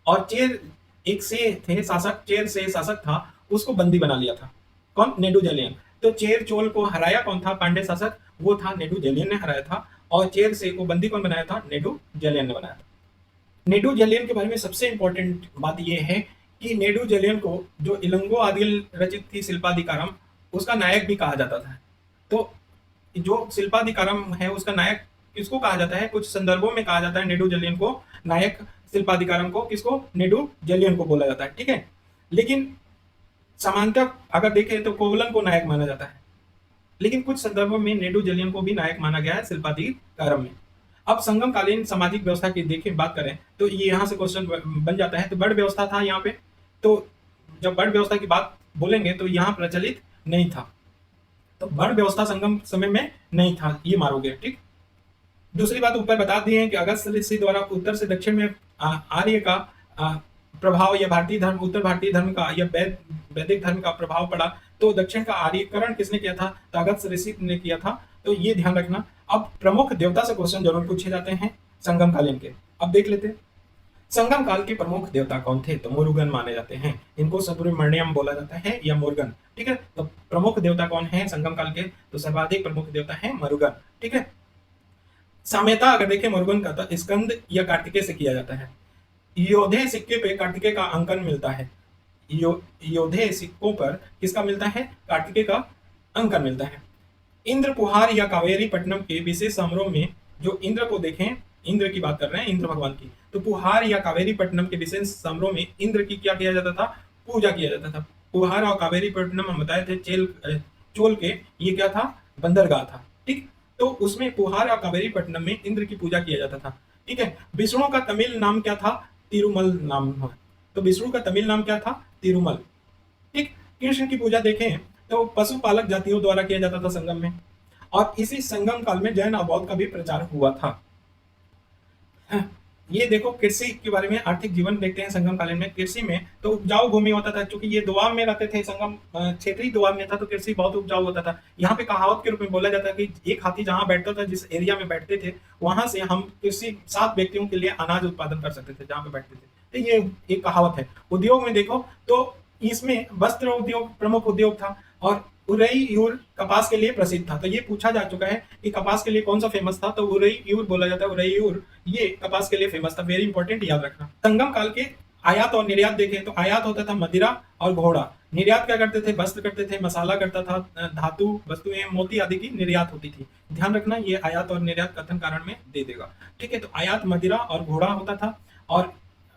और चेर एक से थे शासक, चेर से शासक था, उसको बंदी बना लिया था। कौन? नेडू जेलियन। तो चेर चोल को हराया कौन था? पांडे शासक, वो था नेडू जेलियन ने हराया था। और चेर से को बंदी कौन बनाया था? नेडू जेलियन ने बनाया था। नेडू जेलियन के बारे में सबसे इंपॉर्टेंट बात यह है कि नेडू जेलियन को जो इलंगो आदिल रचित थी शिल्पाधिकारम, उसका नायक भी कहा जाता था। तो जो शिल्पाधिकारम है उसका नायक किसको कहा जाता है? कुछ संदर्भों में कहा जाता है नेडू जेलियन को नायक, शिल्पाधिकारम को किसको? नेडू जेलियन को बोला जाता है, ठीक है। लेकिन समानतः अगर देखें तो कोवलन को नायक माना जाता है, लेकिन कुछ संदर्भों में नेडू जेलियन को भी नायक माना गया है शिल्पाधिकारम में। अब संगमकालीन सामाजिक व्यवस्था की देखें बात करें तो ये यहाँ से क्वेश्चन बन जाता है। तो बड़ व्यवस्था था यहाँ पे, तो जब बड़ व्यवस्था की बात बोलेंगे तो यहाँ प्रचलित नहीं था, तो बड़ व्यवस्था संगम समय में नहीं था, ये मारोगे, ठीक। दूसरी बात ऊपर बता दी है कि अगस्त ऋषि द्वारा उत्तर से दक्षिण में आर्य का प्रभाव या भारतीय धर्म, उत्तर भारतीय धर्म का या वैदिक धर्म का प्रभाव पड़ा। तो दक्षिण का आर्यकरण किसने किया था? तो अगस्त ऋषि ने किया था, तो ये ध्यान रखना। अब प्रमुख देवता से क्वेश्चन जरूर पूछे जाते हैं संगम कालीन के, अब देख लेते हैं। संगम काल के प्रमुख देवता कौन थे? तो मुरुगन माने जाते हैं, इनको सुब्रमण्यम बोला जाता है या मुरुगन। ठीक है, तो प्रमुख देवता कौन है संगम काल के? तो सर्वाधिक प्रमुख देवता है मुरुगन। ठीक है, साम्यता अगर देखें मुरुगन का तो स्कंद या कार्तिकेय से किया जाता है। योधे सिक्के पे कार्तिकेय का अंकन मिलता है। योधे सिक्कों पर किसका मिलता है? कार्तिकेय का अंकन मिलता है। इंद्र पुहार या कावेरी पट्टनम के विशेष समारोह में जो इंद्र को देखें, इंद्र की बात कर रहे हैं, इंद्र भगवान की, तो पुहार या कावेरी पट्टनम के विशेष समारोह में इंद्र की क्या किया जाता था? पूजा किया जाता था। पुहार और कावेरी पट्टनम हम बताए थे चोल के, ये क्या था? बंदरगाह था। ठीक, तो उसमें पुहार और कावेरी पट्टनम में इंद्र की पूजा किया जाता था। ठीक है, विष्णु का तमिल नाम क्या था? तिरुमल नाम है। तो विष्णु का तमिल नाम क्या था? तिरुमल। ठीक, कृष्ण की पूजा देखें तो पशुपालक जातियों द्वारा किया जाता था संगम में, और इसी संगम काल में जैन और बौद्ध का भी प्रचार हुआ था। हाँ, ये देखो कृषि के बारे में, आर्थिक जीवन देखते हैं संगम कालीन में। कृषि में तो उपजाऊ भूमि होता था, क्योंकि ये दोआब में रहते थे, संगम क्षेत्रीय दोआब में था, तो कृषि बहुत उपजाऊ होता था। यहाँ पे कहावत के रूप में बोला जाता है कि एक हाथी जहाँ बैठता था, जिस एरिया में बैठते थे, वहां से हम कृषि 7 व्यक्तियों के लिए अनाज उत्पादन कर सकते थे जहाँ पे बैठते थे। तो ये एक कहावत है। उद्योग में देखो तो इसमें वस्त्र उद्योग प्रमुख उद्योग था, और उरईयूर कपास के लिए प्रसिद्ध था। तो ये पूछा जा चुका है कि कपास के लिए कौन सा फेमस था, तो उरईयूर बोला जाता है। उरईयूर ये कपास के लिए फेमस था। वेरी इंपॉर्टेंट, याद रखना। संगम काल के आयात और निर्यात देखें तो आयात होता था मदिरा और घोड़ा। निर्यात क्या करते थे? वस्त्र करते थे, मसाला करता था, धातु वस्तुएं, मोती आदि की निर्यात होती थी। ध्यान रखना, ये आयात और निर्यात कथन कारण में दे देगा। ठीक है, तो आयात मदिरा और घोड़ा होता था, और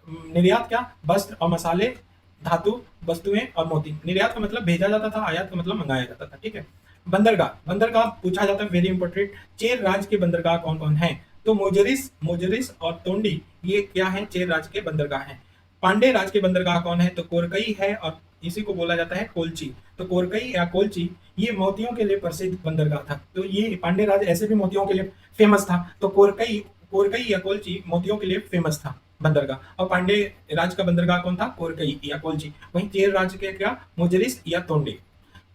निर्यात क्या? वस्त्र और मसाले, धातु वस्तुएं और मोती। निर्यात का मतलब भेजा जाता था, आयात का मतलब मंगाया जाता था। ठीक है, बंदरगाह, बंदरगाह पूछा जाता है, वेरी इंपॉर्टेंट। चेर राज्य के बंदरगाह कौन कौन है? तो मोजरिस, मोजरिस और तोंडी, ये क्या है? चेर राज्य के बंदरगाह हैं। पांडे राज्य के बंदरगाह कौन है? तो कोरकई है, और इसी को बोला जाता है कोलची। तो कोरकई या कोलची ये मोतियों के लिए प्रसिद्ध बंदरगाह था। तो ये पांडे राज्य ऐसे भी मोतियों के लिए फेमस था, तो कोरकई कोरकई या कोलची मोतियों के लिए फेमस था बंदरगाह। और पांडे राज का बंदरगाह कौन था? कोरकई या कोलची। वहीं चेर राज्य के क्या? मुजरिस या तोंडी।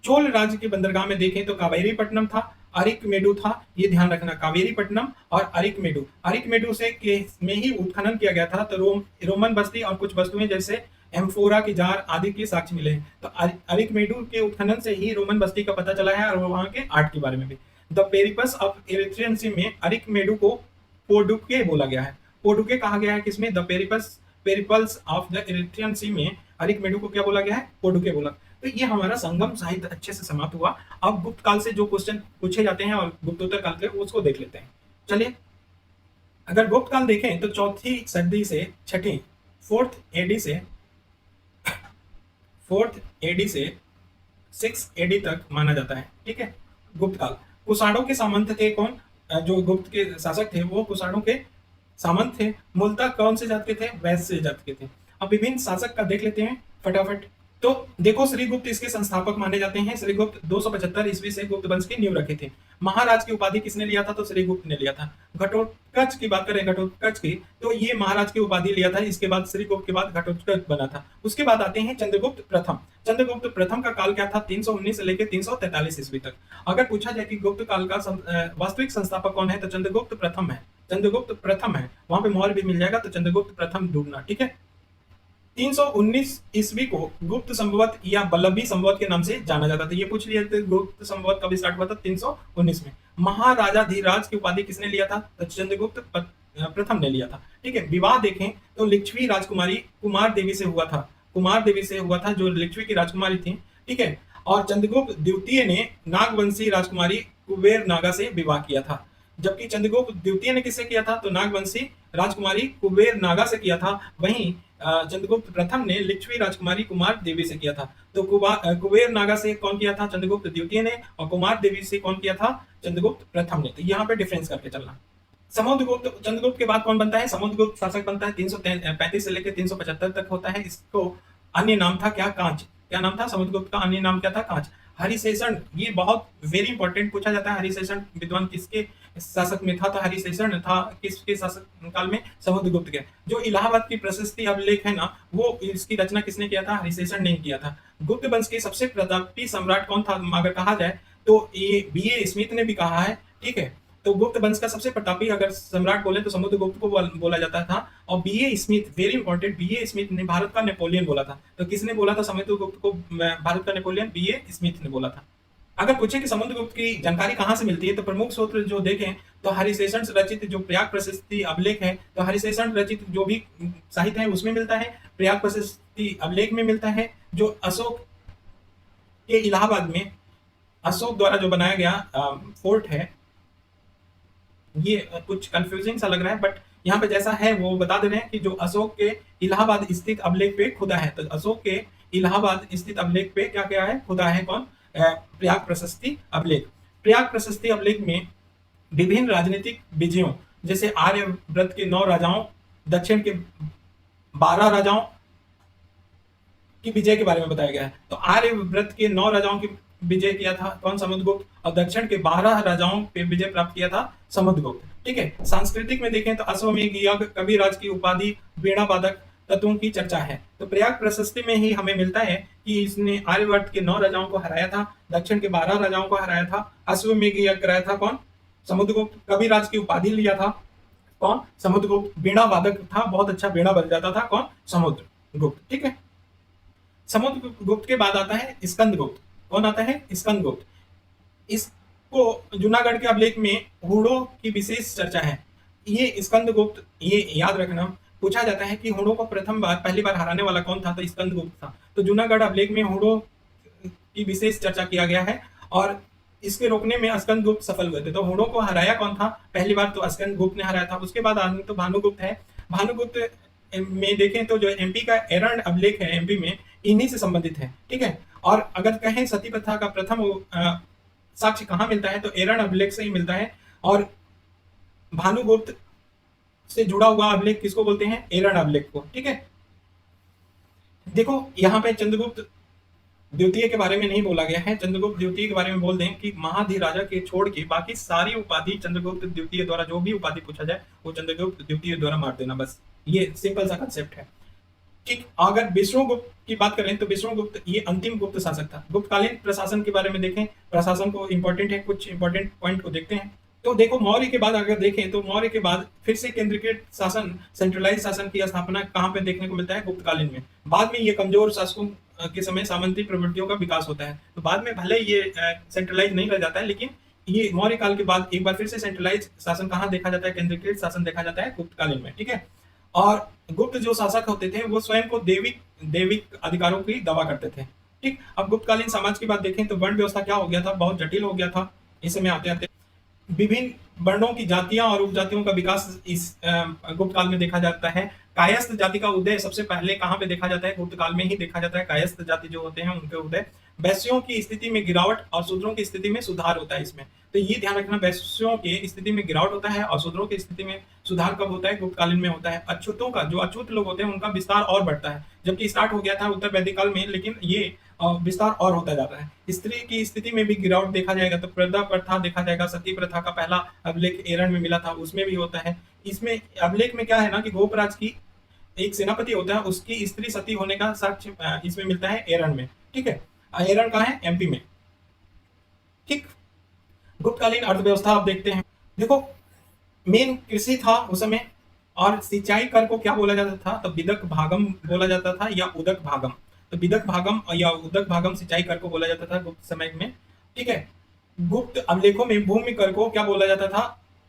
चोल राज्य के बंदरगाह में देखें तो कावेरीपट्टनम था, अरिकमेडु था। ये ध्यान रखना, कावेरीपट्टनम और अरिकमेडु। अरिकमेडु से के में ही उत्खनन किया गया था, तो रोमन बस्ती और कुछ वस्तुएं जैसे एम्फोरा के जार आदि के साक्ष्य मिले हैं। तो अरिकमेडु के उत्खनन से ही रोमन बस्ती का पता चला है, और वहां के आर्ट के बारे में भी। द पेरिपस ऑफ इरिथ्रियन सी में अरिकमेडु को पोडुके बोला गया है। पोडुके कहा गया है किसमें? The Periplus of the Erythraean Sea में अरिकमेडु को क्या बोला गया है? पोडुके बोला। तो ये हमारा संगम साहित्य अच्छे से समाप्त हुआ। अब गुप्त काल से जो क्वेश्चन पूछे जाते हैं और गुप्तोत्तर काल के, उसको देख लेते हैं। चलिए, अगर गुप्त काल देखें तो 4वीं सदी से 6वीं 4th एडी से 4th एडी से 6 एडी तक माना जाता है। ठीक है, गुप्त काल। कुषाणों के सामंत थे कौन? जो गुप्त के शासक थे वो कुषाणों के सामंत थे। मूलतः कौन से जात के थे? वैश्य जात के थे। अब विभिन्न शासक का देख लेते हैं फटाफट। तो देखो, श्रीगुप्त इसके संस्थापक माने जाते हैं। श्रीगुप्त 275 ईस्वी से गुप्त वंश की नींव रखे थे। महाराज की उपाधि किसने लिया था? तो श्रीगुप्त ने लिया था। घटोत्कच की बात करें, घटोत्कच की, तो ये महाराज की उपाधि लिया था। इसके बाद श्रीगुप्त के बाद घटोत्कच बना था। उसके बाद आते हैं चंद्रगुप्त प्रथम। चंद्रगुप्त प्रथम का काल क्या था? 319 से लेकर 343 ईस्वी तक। अगर पूछा जाए कि गुप्त काल का वास्तविक संस्थापक कौन है, तो चंद्रगुप्त प्रथम है। चंद्रगुप्त प्रथम है, वहां पे मौर्य भी मिल जाएगा, तो चंद्रगुप्त प्रथम ढूंढना। ठीक है, 319 ईस्वी को गुप्त संवत या बल्लभी संवत के नाम से जाना जाता था। ये पूछ लिया था गुप्त संवत कब स्टार्ट हुआ था? 319 में। महाराजा धीराज की उपाधि किसने लिया था? तो चंद्रगुप्त प्रथम ने लिया था। ठीक है, विवाह देखें तो लिच्छवी राजकुमारी कुमार देवी से हुआ था। कुमार देवी से हुआ था, जो लिच्छवी की राजकुमारी थी। ठीक है, और चंद्रगुप्त द्वितीय ने नागवंशी राजकुमारी कुबेर नागा से विवाह किया था। जबकि चंद्रगुप्त द्वितीय ने किससे किया था? तो नागवंशी राजकुमारी कुबेर नागा से किया था। वहीं चंद्रगुप्त प्रथम ने लिच्छवी राजकुमारी कुमार देवी से किया था। तो कुबेर नागा से कौन किया था? चंद्रगुप्त द्वितीय ने। और कुमार देवी से कौन किया था? चंद्रगुप्त प्रथम ने। तो यहाँ पे डिफरेंस करके चलना। समुद्रगुप्त, चंद्रगुप्त के बाद कौन बनता है? समुद्रगुप्त शासक बनता है। 335 से लेकर 375 तक होता है। इसको अन्य नाम था क्या? कांच। क्या नाम था? समुद्रगुप्त का अन्य नाम क्या था? कांच। हरिशेषण, ये बहुत वेरी इंपॉर्टेंट पूछा जाता है। हरिशेषण विद्वान किसके शासक में था? तो हरिशेषण था किसके शासक काल में? समुद्रगुप्त के। जो इलाहाबाद की प्रशस्ति अभिलेख है ना, वो इसकी रचना किसने किया था? हरिशेषण ने किया था। गुप्त वंश के सबसे प्रतापी सम्राट कौन था अगर कहा जाए तो ये B.A. स्मिथ ने भी कहा है। ठीक है, तो गुप्त वंश का सबसे प्रतापी अगर सम्राट बोले तो समुद्रगुप्त को बोला जाता था। और BA Smith, very important, BA Smith ने भारत का नेपोलियन बोला था। तो किसने बोला था समुद्रगुप्त को भारत का नेपोलियन? बीए स्मिथ ने बोला था। अगर पूछे कि समुद्रगुप्त की जानकारी कहाँ से मिलती है, तो प्रमुख स्रोत जो देखें तो हरिशेषण रचित जो प्रयाग प्रशस्ति अभिलेख है, तो हरिशेषण रचित जो भी साहित्य है उसमें मिलता है, प्रयाग प्रशस्ति अभिलेख में मिलता है, जो अशोक के इलाहाबाद में अशोक द्वारा जो बनाया गया फोर्ट है। ये कुछ कंफ्यूजिंग सा लग रहा है, बट यहाँ पे जैसा है वो बता दे रहे हैं कि जो अशोक के इलाहाबाद स्थित अभिलेख पे खुदा है। तो अशोक के इलाहाबाद स्थित अभिलेख पे क्या क्या है? खुदा है। कौन? प्रयाग प्रशस्ति अभिलेख। प्रयाग प्रशस्ति अभिलेख में विभिन्न राजनीतिक विजयों, जैसे आर्यव्रत के 9 राजाओं, दक्षिण के 12 राजाओं की विजय के बारे में बताया गया है। तो आर्यव्रत के 9 राजाओं की विजय किया था कौन? समुद्रगुप्त। और दक्षिण के 12 राजाओं पे विजय प्राप्त किया था समुद्रगुप्त। ठीक है। सांस्कृतिक में देखें तो अश्वमेध यज्ञ, कविराज की उपाधि, वीणा वादक तत्वों की चर्चा है। तो प्रयाग प्रशस्ति में ही हमें मिलता है कि इसने आर्यवर्त के 9 राजाओं को हराया था, दक्षिण के 12 राजाओं को हराया था, अश्वमेध यज्ञ कराया था कौन? समुद्रगुप्त। कविराज की उपाधि लिया था कौन? समुद्रगुप्त। वीणा वादक था, बहुत अच्छा वीणा बज जाता था कौन? समुद्रगुप्त। ठीक है। समुद्रगुप्त के बाद आता है स्कंदगुप्त। कौन आता है? स्कंदगुप्त। इसको जूनागढ़ के अभिलेख में हूणों की विशेष चर्चा है। ये स्कंदगुप्त, ये याद रखना, पूछा जाता है कि हूणों को पहली बार हराने वाला कौन था? तो स्कंदगुप्त था। तो जूनागढ़ अभिलेख में हूणों की विशेष चर्चा किया गया है और इसके रोकने में स्कंदगुप्त सफल हुए थे। तो हूणों को हराया कौन था पहली बार? तो स्कंदगुप्त ने हराया था। उसके बाद आदमी तो भानुगुप्त है। भानुगुप्त में देखें तो जो एमपी का एरण अभिलेख है, एमपी में, इन्हीं से संबंधित है। ठीक है। और अगर कहें सती प्रथा का प्रथम साक्ष्य कहाँ मिलता है? तो एरण अभिलेख से ही मिलता है। और भानुगुप्त से जुड़ा हुआ अभिलेख किसको बोलते हैं? एरण अभिलेख को। ठीक है। देखो यहाँ पे चंद्रगुप्त द्वितीय के बारे में नहीं बोला गया है। चंद्रगुप्त द्वितीय के बारे में बोल दें कि महाधिराजा के छोड़ के बाकी सारी उपाधि चंद्रगुप्त द्वितीय द्वारा, जो भी उपाधि पूछा जाए वो चंद्रगुप्त द्वितीय द्वारा मार देना, बस। ये सिंपल सा कंसेप्ट है। ठीक। अगर विष्णुगुप्त की बात करें तो विष्णुगुप्त ये अंतिम गुप्त शासक था। गुप्तकालीन प्रशासन के बारे में देखें, प्रशासन को इंपॉर्टेंट है, कुछ इंपॉर्टेंट पॉइंट को देखते हैं। तो देखो मौर्य के बाद अगर देखें तो मौर्य के बाद फिर से केंद्रीकृत शासन, सेंट्रलाइज शासन की स्थापना कहाँ पे देखने को मिलता है? गुप्तकालीन में। बाद में ये कमजोर शासकों के समय सामंती प्रवृत्तियों का विकास होता है। तो बाद में भले ये सेंट्रलाइज नहीं रह जाता है, लेकिन ये मौर्य काल के बाद एक बार फिर से सेंट्रलाइज शासन कहाँ देखा जाता है? केंद्रीकृत शासन देखा जाता है गुप्तकालीन में। ठीक है। और गुप्त जो शासक होते थे वो स्वयं को दैविक अधिकारों की दावा करते थे। ठीक। अब गुप्तकालीन समाज की बात देखें तो वर्ण व्यवस्था क्या हो गया था? बहुत जटिल हो गया था। इस समय आते आते विभिन्न वर्णों की जातियां और उपजातियों का विकास इस गुप्त काल में देखा जाता है। कायस्थ जाति का उदय सबसे पहले कहाँ पे देखा जाता है? गुप्त काल में ही देखा जाता है। कायस्थ जाति जो होते हैं उनके उदय। वैश्यों की स्थिति में गिरावट और शूद्रों की स्थिति में सुधार होता है इसमें। तो ये ध्यान रखना, वैश्यों की स्थिति में गिरावट होता है और शूद्रों की स्थिति में सुधार कब होता है? गुप्तकालीन में होता है। अछूतों का, जो अछूत लोग होते हैं उनका विस्तार और बढ़ता है, जबकि स्टार्ट हो गया था उत्तर वैदिक काल में, लेकिन ये विस्तार और होता जाता है। स्त्री की स्थिति में भी गिरावट देखा जाएगा तो पर्दा प्रथा देखा जाएगा। सती प्रथा का पहला अभिलेख एरण में मिला था, उसमें भी होता है। इसमें अभिलेख में क्या है ना कि गोपराज की एक सेनापति होता है, उसकी स्त्री सती होने का साक्ष्य इसमें मिलता है एरण में। ठीक है। एरण कहाँ है? एमपी में। ठीक। गुप्तकालीन अर्थव्यवस्था आप देखते हैं। देखो मेन कृषि था उस समय, और सिंचाई कर को क्या बोला जाता था? तो विदक भागम बोला जाता था या उदक भागम। तो विदक भागम या उदक भागम सिंचाई कर को बोला जाता था गुप्त समय में। ठीक है। गुप्त अभिलेखों में भूमि कर को क्या बोला जाता था?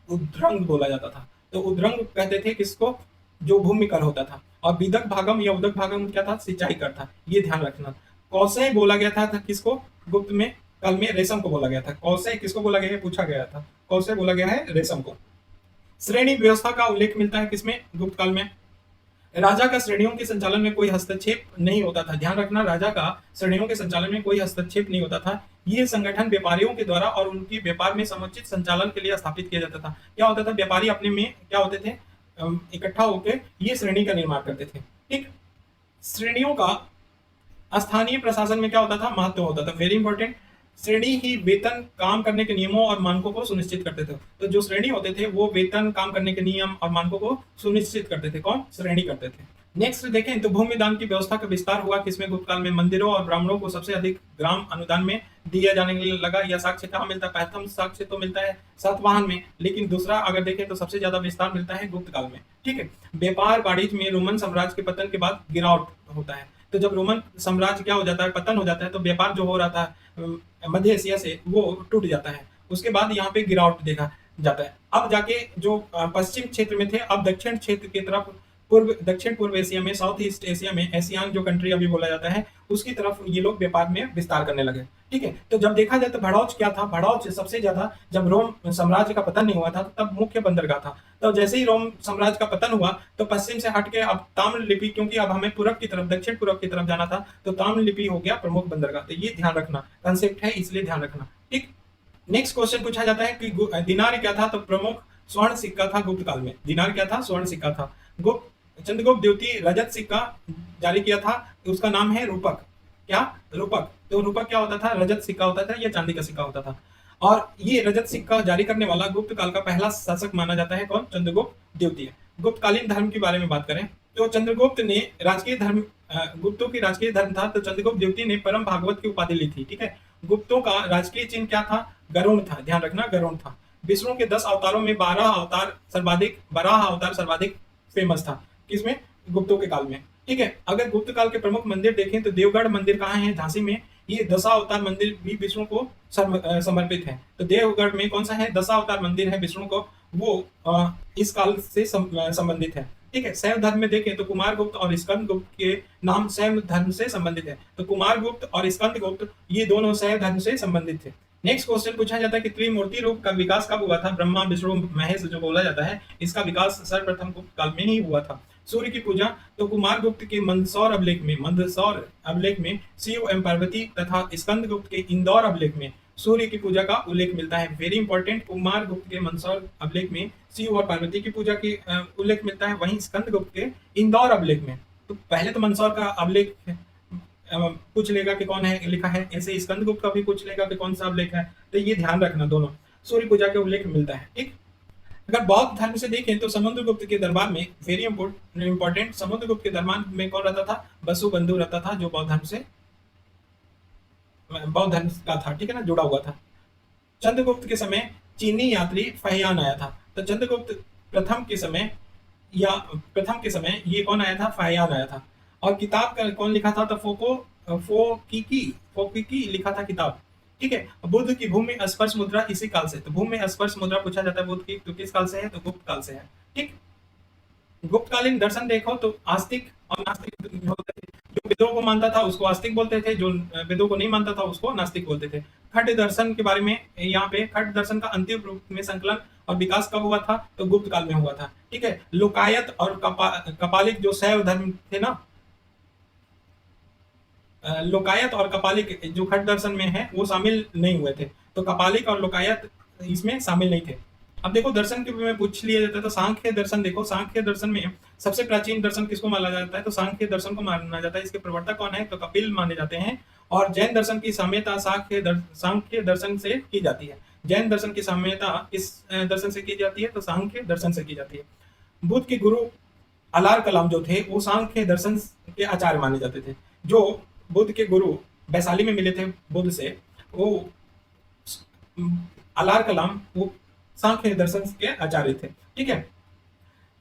उद्रंग बोला जाता था। तो उद्रंग कहते थे किसको? जो भूमि कर होता था। और विदक भागम या उदक भागम क्या था? सिंचाई कर था। ये ध्यान रखना। कौशय बोला गया था किसको? गुप्त में काल में रेशम को बोला गया था। कौशय किसको बोला गया है? पूछा गया था। कौशय बोला गया है रेशम को। श्रेणी व्यवस्था का उल्लेख मिलता है किसमें? गुप्त काल में। राजा का श्रेणियों के संचालन में कोई हस्तक्षेप नहीं होता था। ध्यान रखना, राजा का श्रेणियों के संचालन में कोई हस्तक्षेप नहीं होता था। ये संगठन व्यापारियों के द्वारा और उनकी व्यापार में समुचित संचालन के लिए स्थापित किया जाता था। क्या होता था? व्यापारी अपने में क्या होते थे? इकट्ठा होकर ये श्रेणी का निर्माण करते थे। ठीक। श्रेणियों का स्थानीय प्रशासन में क्या होता था? महत्व होता था। Very important. श्रेणी ही वेतन, काम करने के नियमों और मानकों को सुनिश्चित करते थे। तो जो श्रेणी होते थे वो वेतन, काम करने के नियम और मानकों को सुनिश्चित करते थे। कौन? श्रेणी करते थे। नेक्स्ट देखें तो भूमि दान की व्यवस्था का विस्तार हुआ किसमें? गुप्त काल में। मंदिरों और ब्राह्मणों को सबसे अधिक ग्राम अनुदान में दिया जाने लगा। यह साक्ष्य कहाँ मिलता है? प्रथम साक्ष्य तो मिलता है सातवाहन में, लेकिन दूसरा अगर देखें तो सबसे ज्यादा विस्तार मिलता है गुप्त काल में। ठीक है। व्यापार वाणिज्य में रोमन साम्राज्य के पतन के बाद गिरावट होता है। तो जब रोमन साम्राज्य क्या हो जाता है, पतन हो जाता है, तो व्यापार जो हो रहा था मध्य एशिया से वो टूट जाता है। उसके बाद यहाँ पे गिरावट देखा जाता है। अब जाके जो पश्चिम क्षेत्र में थे, अब दक्षिण क्षेत्र की तरफ, पूर्व दक्षिण पूर्व एशिया में, साउथ ईस्ट एशिया में, एशियान जो कंट्री अभी बोला जाता है, उसकी तरफ ये लोग व्यापार में विस्तार करने लगे। ठीक है। तो जब देखा जाए तो भड़ौच क्या था? भड़ौच सबसे ज्यादा जब रोम साम्राज्य का पतन नहीं हुआ था तब मुख्य बंदरगाह था। तो जैसे ही रोम साम्राज्य का पतन हुआ तो पश्चिम से हट के अब ताम्र लिपि, क्योंकि अब हमें पूरब की तरफ, दक्षिण पूरब की तरफ जाना था, तो ताम्र लिपि हो गया प्रमुख बंदरगाह। तो ये ध्यान रखना, कंसेप्ट है इसलिए ध्यान रखना। ठीक। नेक्स्ट क्वेश्चन पूछा जाता है कि दिनार क्या था? तो प्रमुख स्वर्ण सिक्का था गुप्त काल में। दिनार क्या था? स्वर्ण सिक्का था। गुप्त चंद्रगुप्त द्वितीय रजत सिक्का जारी किया था, उसका नाम है रूपक। क्या? रूपक। तो रूपक क्या होता था? रजत सिक्का होता था या चांदी का सिक्का होता था। और ये रजत सिक्का जारी करने वाला गुप्त काल का पहला शासक माना जाता है कौन? चंद्रगुप्त द्वितीय। गुप्तकालीन धर्म के बारे में बात करें तो चंद्रगुप्त ने राजकीय धर्म, गुप्तों की राजकीय धर्म था, तो चंद्रगुप्त द्वितीय ने परम भागवत की उपाधि ली थी। ठीक है। गुप्तों का राजकीय चिन्ह क्या था? गरुण था। ध्यान रखना, गरुण था। विष्णु के 10 अवतारों में 12 अवतार सर्वाधिक फेमस था। किसमें? गुप्तों के काल में। ठीक है। अगर गुप्त काल के प्रमुख मंदिर देखें तो देवगढ़ मंदिर कहाँ है? झांसी में। ये दशावतार मंदिर भी विष्णु को समर्पित है। तो देवगढ़ में कौन सा है? दशावतार मंदिर है विष्णु को, वो इस काल से संबंधित है। ठीक है। शैव धर्म में देखें तो कुमार गुप्त और स्कंद गुप्त के नाम शैव धर्म से संबंधित है। तो कुमार गुप्त और स्कंद गुप्त ये दोनों शैव धर्म से संबंधित थे। नेक्स्ट क्वेश्चन पूछा जाता है कि त्रिमूर्ति रूप का विकास कब हुआ था? ब्रह्मा विष्णु महेश जो बोला जाता है, इसका विकास सर्वप्रथम गुप्त काल में ही हुआ था। सूर्य की पूजा तो कुमार गुप्त के मंदसौर अभिलेख में शिव एवं पार्वती तथा स्कंद गुप्त के इंदौर अभिलेख में सूर्य की पूजा का उल्लेख मिलता है। वेरी इंपॉर्टेंट, कुमार गुप्त के मंदसौर अभिलेख में शिव और पार्वती की पूजा की उल्लेख मिलता है, वहीं स्कंद गुप्त के इंदौर अभिलेख में। तो पहले तो मंदसौर का अभिलेख पूछ लेगा कि कौन है लिखा है, ऐसे स्कंद गुप्त का भी पूछ लेगा कि कौन सा अभिलेख है। तो ये ध्यान रखना, दोनों सूर्य पूजा के उल्लेख मिलता है। ठीक। अगर बौद्ध धर्म से देखें तो समुद्रगुप्त के दरबार में, वेरी इंपॉर्टेंट, समुद्रगुप्त के दरबार में कौन रहता था? वसुबंधु रहता था, जो बौद्ध धर्म का था। ठीक है ना, जुड़ा हुआ था। चंद्रगुप्त के समय चीनी यात्री फहियान आया था। तो चंद्रगुप्त प्रथम के समय ये कौन आया था? फहियान आया था। और किताब का कौन लिखा था? तो फोकिकी लिखा था किताब। ठीक है। बुद्ध की भूमि स्पर्श मुद्रा इसी काल से। तो भूमि स्पर्श मुद्रा पूछा जाता है बुद्ध की, तो किस काल से है? तो गुप्त काल से है। ठीक। गुप्तकालीन दर्शन देखो तो आस्तिक और नास्तिक होते थे। जो वेदों को मानता था उसको आस्तिक बोलते थे, जो वेदों को नहीं मानता था उसको नास्तिक बोलते थे। खट दर्शन के बारे में यहाँ पे, खट दर्शन का अंतिम रूप में संकलन और विकास कब हुआ था? तो गुप्त काल में हुआ था। ठीक है। लोकायत और कपालिक जो शैव धर्म थे ना, लोकायत और कपालिक जो खट दर्शन में है वो शामिल नहीं हुए थे। तो कपालिक और लोकायत इसमें शामिल नहीं थे। अब देखो दर्शन के में पूछ लिया जाता है तो सांख्य दर्शन देखो। सांख्य दर्शन में सबसे प्राचीन दर्शन किसको माना जाता है? तो सांख्य दर्शन को माना जाता है। इसके प्रवर्तक कौन है? तो कपिल माने जाते हैं। और जैन दर्शन की साम्यता सांख्य दर्शन से की जाती है। जैन दर्शन की साम्यता किस दर्शन से की जाती है? तो सांख्य दर्शन से की जाती है। बुद्ध के गुरु अलार कलाम जो थे वो सांख्य दर्शन के आचार्य माने जाते थे। जो बुद्ध के गुरु वैशाली में मिले थे बुद्ध से, वो अलार कलाम वो सांख्य दर्शन के आचार्य थे। ठीक है।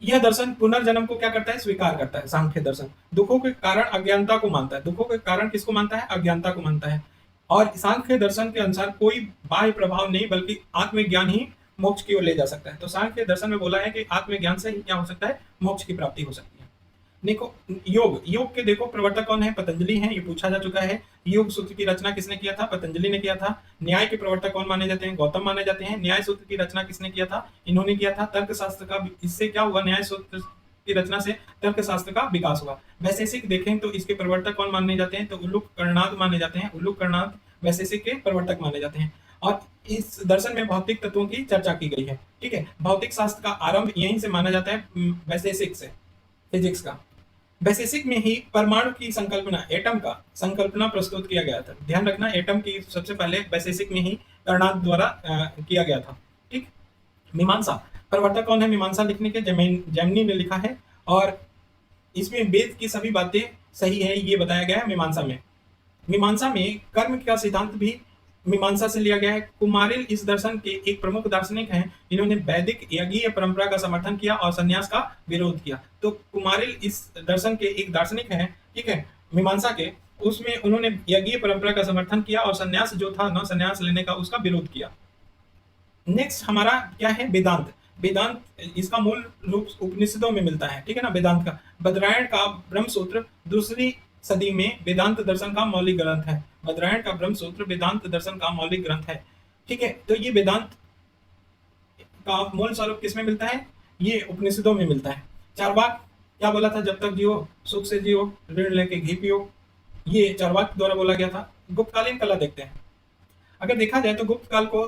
यह दर्शन पुनर्जन्म को क्या करता है? स्वीकार करता है। सांख्य दर्शन दुखों के कारण अज्ञानता को मानता है। दुखों के कारण किसको मानता है? अज्ञानता को मानता है। और सांख्य दर्शन के अनुसार कोई बाह्य प्रभाव नहीं बल्कि आत्मज्ञान ही मोक्ष की ओर ले जा सकता है। तो सांख्य दर्शन में बोला है कि आत्मज्ञान से ही क्या हो सकता है? मोक्ष की प्राप्ति हो सकती है। देखो योग के देखो प्रवर्तक कौन है? पतंजलि है, ये पूछा जा चुका है। योग सूत्र की रचना किसने किया था? पतंजलि ने किया था। न्याय के प्रवर्तक कौन माने जाते हैं? गौतम माने जाते हैं। न्याय सूत्र की रचना किसने किया था? इन्होंने किया था। तर्कशास्त्र का इससे क्या हुआ? न्याय सूत्र की रचना से तर्कशास्त्र का विकास हुआ। वैशेषिक देखें तो इसके प्रवर्तक कौन माने जाते हैं? तो उल्लूक कर्णाद माने जाते हैं। उल्लूक कर्णाद वैशेषिक के प्रवर्तक माने जाते हैं। और इस दर्शन में भौतिक तत्वों की चर्चा की गई है। ठीक है। भौतिक शास्त्र का आरंभ यहीं से माना जाता है, वैशेषिक से, फिजिक्स का। वैशेषिक में ही परमाणु की संकल्पना, एटम का संकल्पना प्रस्तुत किया गया था। ध्यान रखना, एटम की सबसे पहले वैशेषिक में ही कर्णाद द्वारा किया गया था। ठीक। मीमांसा प्रवर्तक कौन है? मीमांसा लिखने के जैमिनी ने लिखा है। और इसमें वेद की सभी बातें सही है, ये बताया गया है मीमांसा में। मीमांसा में कर्म का सिद्धांत भी मीमांसा से लिया गया है। कुमारिल इस दर्शन के एक प्रमुख दार्शनिक हैं, इन्होंने वैदिक यज्ञीय परंपरा का समर्थन किया और संन्यास का विरोध किया। तो कुमारिल इस दर्शन के एक दार्शनिक हैं, ठीक है, मीमांसा के। उसमें उन्होंने यज्ञीय परंपरा का समर्थन किया और संन्यास जो था ना, संन्यास लेने का, उसका विरोध किया। नेक्स्ट हमारा क्या है, वेदांत। वेदांत इसका मूल रूप उपनिषदों में मिलता है, ठीक है ना। वेदांत का बद्रायण का ब्रह्मसूत्र दूसरी सदी में वेदांत दर्शन का मौलिक ग्रंथ है। बद्रायण का ब्रह्मसूत्र वेदांत दर्शन का मौलिक ग्रंथ है, ठीक है। तो ये वेदांत का मूल स्वरूप किसमें मिलता है, ये उपनिषदों में मिलता है। चारवाक क्या बोला था, जब तक जियो सुख से जियो, ऋण लेके घी पियो, ये चारवाक द्वारा बोला गया था। गुप्तकालीन कला देखते हैं। अगर देखा जाए तो गुप्त काल को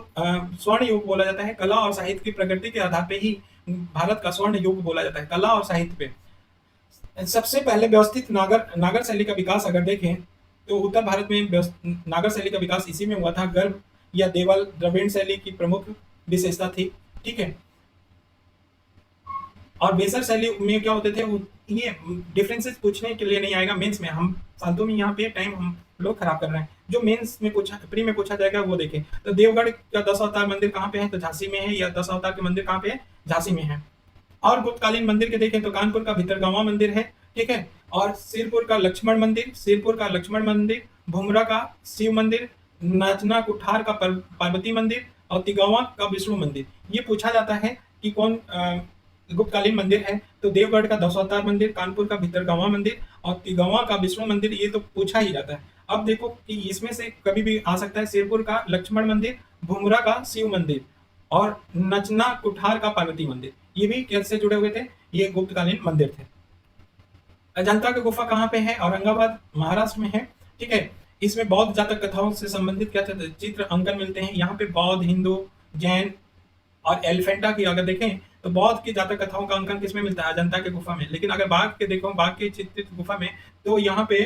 स्वर्ण युग बोला जाता है। कला और साहित्य की प्रगति के आधार पे ही भारत का स्वर्ण युग बोला जाता है, कला और साहित्य पे। सबसे पहले व्यवस्थित नागर शैली का विकास अगर देखें तो उत्तर भारत में नागर शैली का विकास इसी में हुआ था। गर्भ या देवल द्रविड़ शैली की प्रमुख विशेषता थी, ठीक है। और बेसर शैली में क्या होते थे, ये डिफरेंसेस पूछने के लिए नहीं आएगा मेंस में, हम फालतू में यहाँ पे टाइम हम लोग खराब कर रहे हैं। जो मेंस में पूछा, प्री में पूछा जाएगा वो देखें। तो देवगढ़ का 10 अवतार मंदिर कहाँ पे है, तो झांसी में है, या 10 अवतार के मंदिर कहाँ पे है, झांसी में है। और गुप्तकालीन मंदिर के देखें तो कानपुर का भितरगावा मंदिर है, ठीक है। और सिरपुर का लक्ष्मण मंदिर, भुमरा का शिव मंदिर, नाचना कुठार का पार्वती मंदिर और तिगावा का विष्णु मंदिर। ये पूछा जाता है कि कौन गुप्तकालीन मंदिर है, तो देवगढ़ का 10 अवतार मंदिर, कानपुर का भितरगावा मंदिर और तिगावा का विष्णु मंदिर, ये तो पूछा ही जाता है। अब देखो कि इसमें से कभी भी आ सकता है सिरपुर का लक्ष्मण मंदिर, भुमरा का शिव मंदिर और नचना कुठार का पार्वती मंदिर, ये भी कैसे जुड़े हुए थे, ये गुप्तकालीन मंदिर थे। अजंता की गुफा कहाँ पे है, औरंगाबाद महाराष्ट्र में है, ठीक है। इसमें बौद्ध जातक कथाओं से संबंधित क्या चित्र अंकन मिलते हैं। यहाँ पे बौद्ध, हिंदू, जैन और एलिफेंटा की अगर देखें तो बौद्ध की जातक कथाओं का अंकन किसमें मिलता है, अजंता के गुफा में। लेकिन अगर बाघ के देखो, बाघ की चित्रित गुफा में, तो यहाँ पे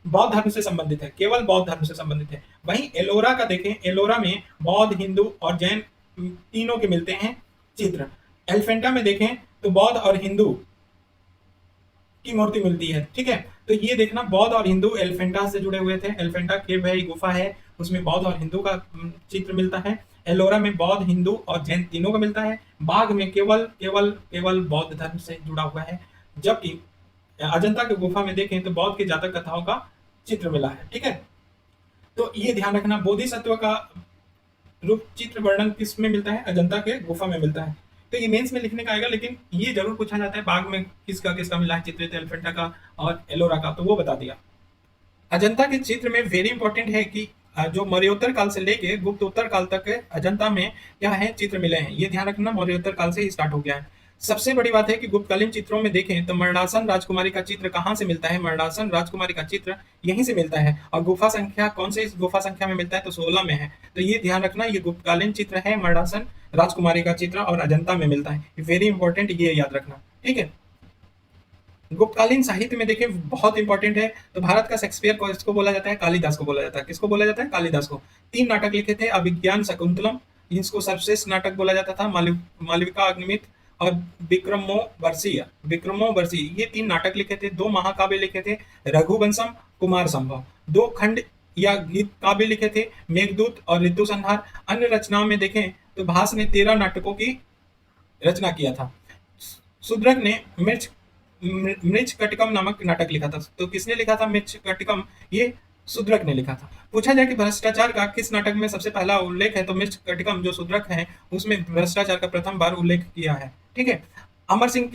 बौद्ध धर्म से संबंधित है, केवल बौद्ध धर्म से संबंधित है। वहीं एलोरा का देखें, एलोरा में बौद्ध, हिंदू और जैन तीनों के मिलते हैं चित्र। एलिफेंटा में देखें तो बौद्ध और हिंदू की मूर्ति मिलती है, ठीक है। तो ये देखना, बौद्ध और हिंदू एलिफेंटा से जुड़े हुए थे। एलिफेंटा केव है, गुफा है, उसमें बौद्ध और हिंदू का चित्र मिलता है। एलोरा में बौद्ध, हिंदू और जैन तीनों का मिलता है। बाघ में केवल केवल केवल बौद्ध धर्म से जुड़ा हुआ है। जबकि अजंता की गुफा में देखें तो बौद्ध की जातक कथाओं का चित्र मिला है, ठीक है। तो ये ध्यान रखना, बोधिसत्व का रूप चित्र वर्णन किस में मिलता है, अजंता के गुफा में मिलता है। तो ये मेंस में लिखने का आएगा, लेकिन ये जरूर पूछा जाता है बाघ में किसका किसका मिला है चित्रित, एलिफेंटा का और एलोरा का, तो वो बता दिया। अजंता के चित्र में वेरी इंपॉर्टेंट है कि जो मौर्योत्तर काल से लेके गुप्तोत्तर काल तक अजंता में क्या है, चित्र मिले हैं। ये ध्यान रखना, मौर्योत्तर काल से ही स्टार्ट हो गया है। सबसे बड़ी बात है कि गुप्तकालीन चित्रों में देखें तो मरणासन राजकुमारी का चित्र कहाँ से मिलता है, मरणासन राजकुमारी का चित्र यहीं से मिलता है। और गुफा संख्या कौन से गुफा संख्या में मिलता है, तो 16 में है। तो ये ध्यान रखना, ये गुप्तकालीन चित्र है, मरणासन राजकुमारी का चित्र और अजंता में मिलता है। वेरी इंपॉर्टेंट, ये याद रखना, ठीक है। गुप्तकालीन साहित्य में देखें बहुत इंपॉर्टेंट है, तो भारत का शेक्सपियर को इसको बोला जाता है, कालिदास को बोला जाता है। किसको बोला जाता है, कालिदास को। 3 नाटक लिखे थे, अभिज्ञान शकुंतलम, जिसको सर्वश्रेष्ठ नाटक बोला जाता था, मालविका अग्निमित्र और विक्रमो वर्षीय, ये 3 नाटक लिखे थे। 2 महाकाव्य लिखे थे, रघुवंशम, कुमार संभव। 2 खंड या गीत काव्य लिखे थे, मेघदूत और ऋतु संहार। अन्य रचनाओं में देखें तो भास ने 13 नाटकों की रचना किया था। शूद्रक ने मृच कटकम नामक नाटक लिखा था। तो किसने लिखा था मृच कटकम, ये शूद्रक ने लिखा था। पूछा जाए कि भ्रष्टाचार का किस नाटक में सबसे पहला उल्लेख है, तो मृच कटकम जो शूद्रक है उसमें भ्रष्टाचार का प्रथम बार उल्लेख किया है, ठीक है। अमर सिंह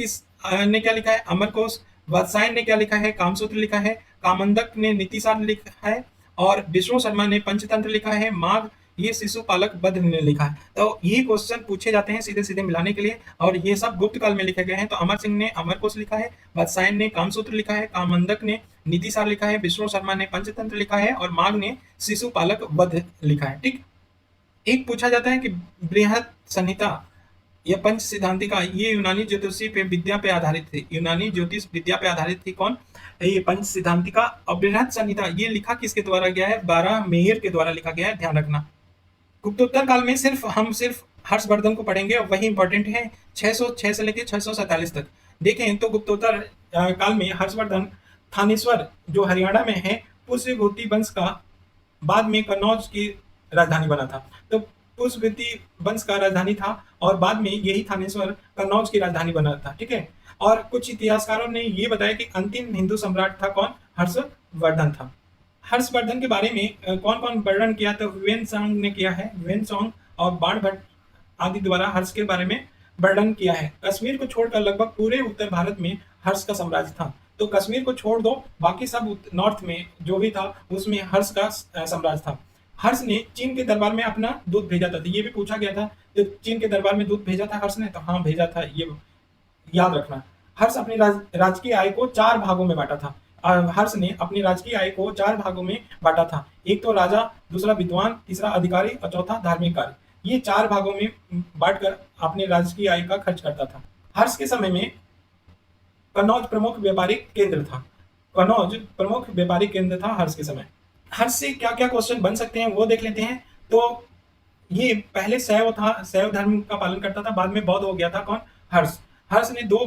ने क्या लिखा है, अमरकोश। वात्सायन ने क्या लिखा है, कामसूत्र लिखा है। कामंदक ने नीतिसार लिखा है और विष्णु शर्मा ने पंचतंत्र लिखा है। माघ ये शिशुपालक बद्र ने लिखा है। तो ये क्वेश्चन पूछे जाते हैं सीधे सीधे मिलाने के लिए, और ये सब गुप्त काल में लिखे गए हैं। तो अमर सिंह ने अमरकोश लिखा है, वात्सायन ने कामसूत्र लिखा है, कामंदक ने नीतिसार लिखा है, विष्णु शर्मा ने पंचतंत्र लिखा है और माघ ने शिशुपालक वध लिखा है, ठीक। एक पूछा जाता है कि बृहद संहिता या पंच सिद्धांतिका, ये यूनानी ज्योतिषी पे विद्या पे आधारित थी। यूनानी ज्योतिष विद्या पे आधारित थी। कौन, ये पंच सिद्धांतिका। और बृहद संहिता ये लिखा किसके द्वारा गया है, 12 मेहर के द्वारा लिखा गया है, ध्यान रखना। गुप्तोत्तर काल में हम सिर्फ हर्षवर्धन को पढ़ेंगे और वही इंपॉर्टेंट है। 606 से लेकर 647 तक देखें तो गुप्तोत्तर काल में हर्षवर्धन थानेश्वर जो हरियाणा में है पुष्यभूति वंश का बाद में कन्नौज की राजधानी बना था। तो पुष्यभूति वंश का राजधानी था और बाद में यही थानेश्वर कन्नौज की राजधानी बना था। ठीक है, और कुछ इतिहासकारों ने ये बताया कि अंतिम हिंदू सम्राट था कौन, हर्षवर्धन था। हर्षवर्धन के बारे में कौन कौन वर्णन किया, तो ह्वेनसांग ने किया है। ह्वेनसांग और बाणभट्ट आदि द्वारा हर्ष के बारे में वर्णन किया है। कश्मीर को छोड़कर लगभग पूरे उत्तर भारत में हर्ष का साम्राज्य था। तो कश्मीर को छोड़ दो, बाकी सब नॉर्थ में जो भी था उसमें हर्ष का साम्राज्य था। हर्ष ने चीन के दरबार में अपना दूत भेजा था। ये भी पूछा गया था, तो चीन के दरबार में दूत भेजा था हर्ष ने, तो हाँ भेजा था, ये याद रखना। हर्ष अपनी राजकीय आय को 4 भागों में बांटा था। हर्ष ने अपनी राजकीय आय को 4 भागों में बांटा था। एक तो राजा, दूसरा विद्वान, तीसरा अधिकारी और चौथा धार्मिक कार्य। ये 4 भागों में बांटकर अपनी राजकीय आय का खर्च करता था। हर्ष के समय में कन्नौज प्रमुख व्यापारिक केंद्र था। कन्नौज प्रमुख व्यापारिक केंद्र था हर्ष के समय। हर्ष से क्या क्या क्वेश्चन बन सकते हैं वो देख लेते हैं। तो ये पहले शैव था, शैव धर्म का पालन करता था, बाद में बौद्ध हो गया था कौन, हर्ष। हर्ष ने दो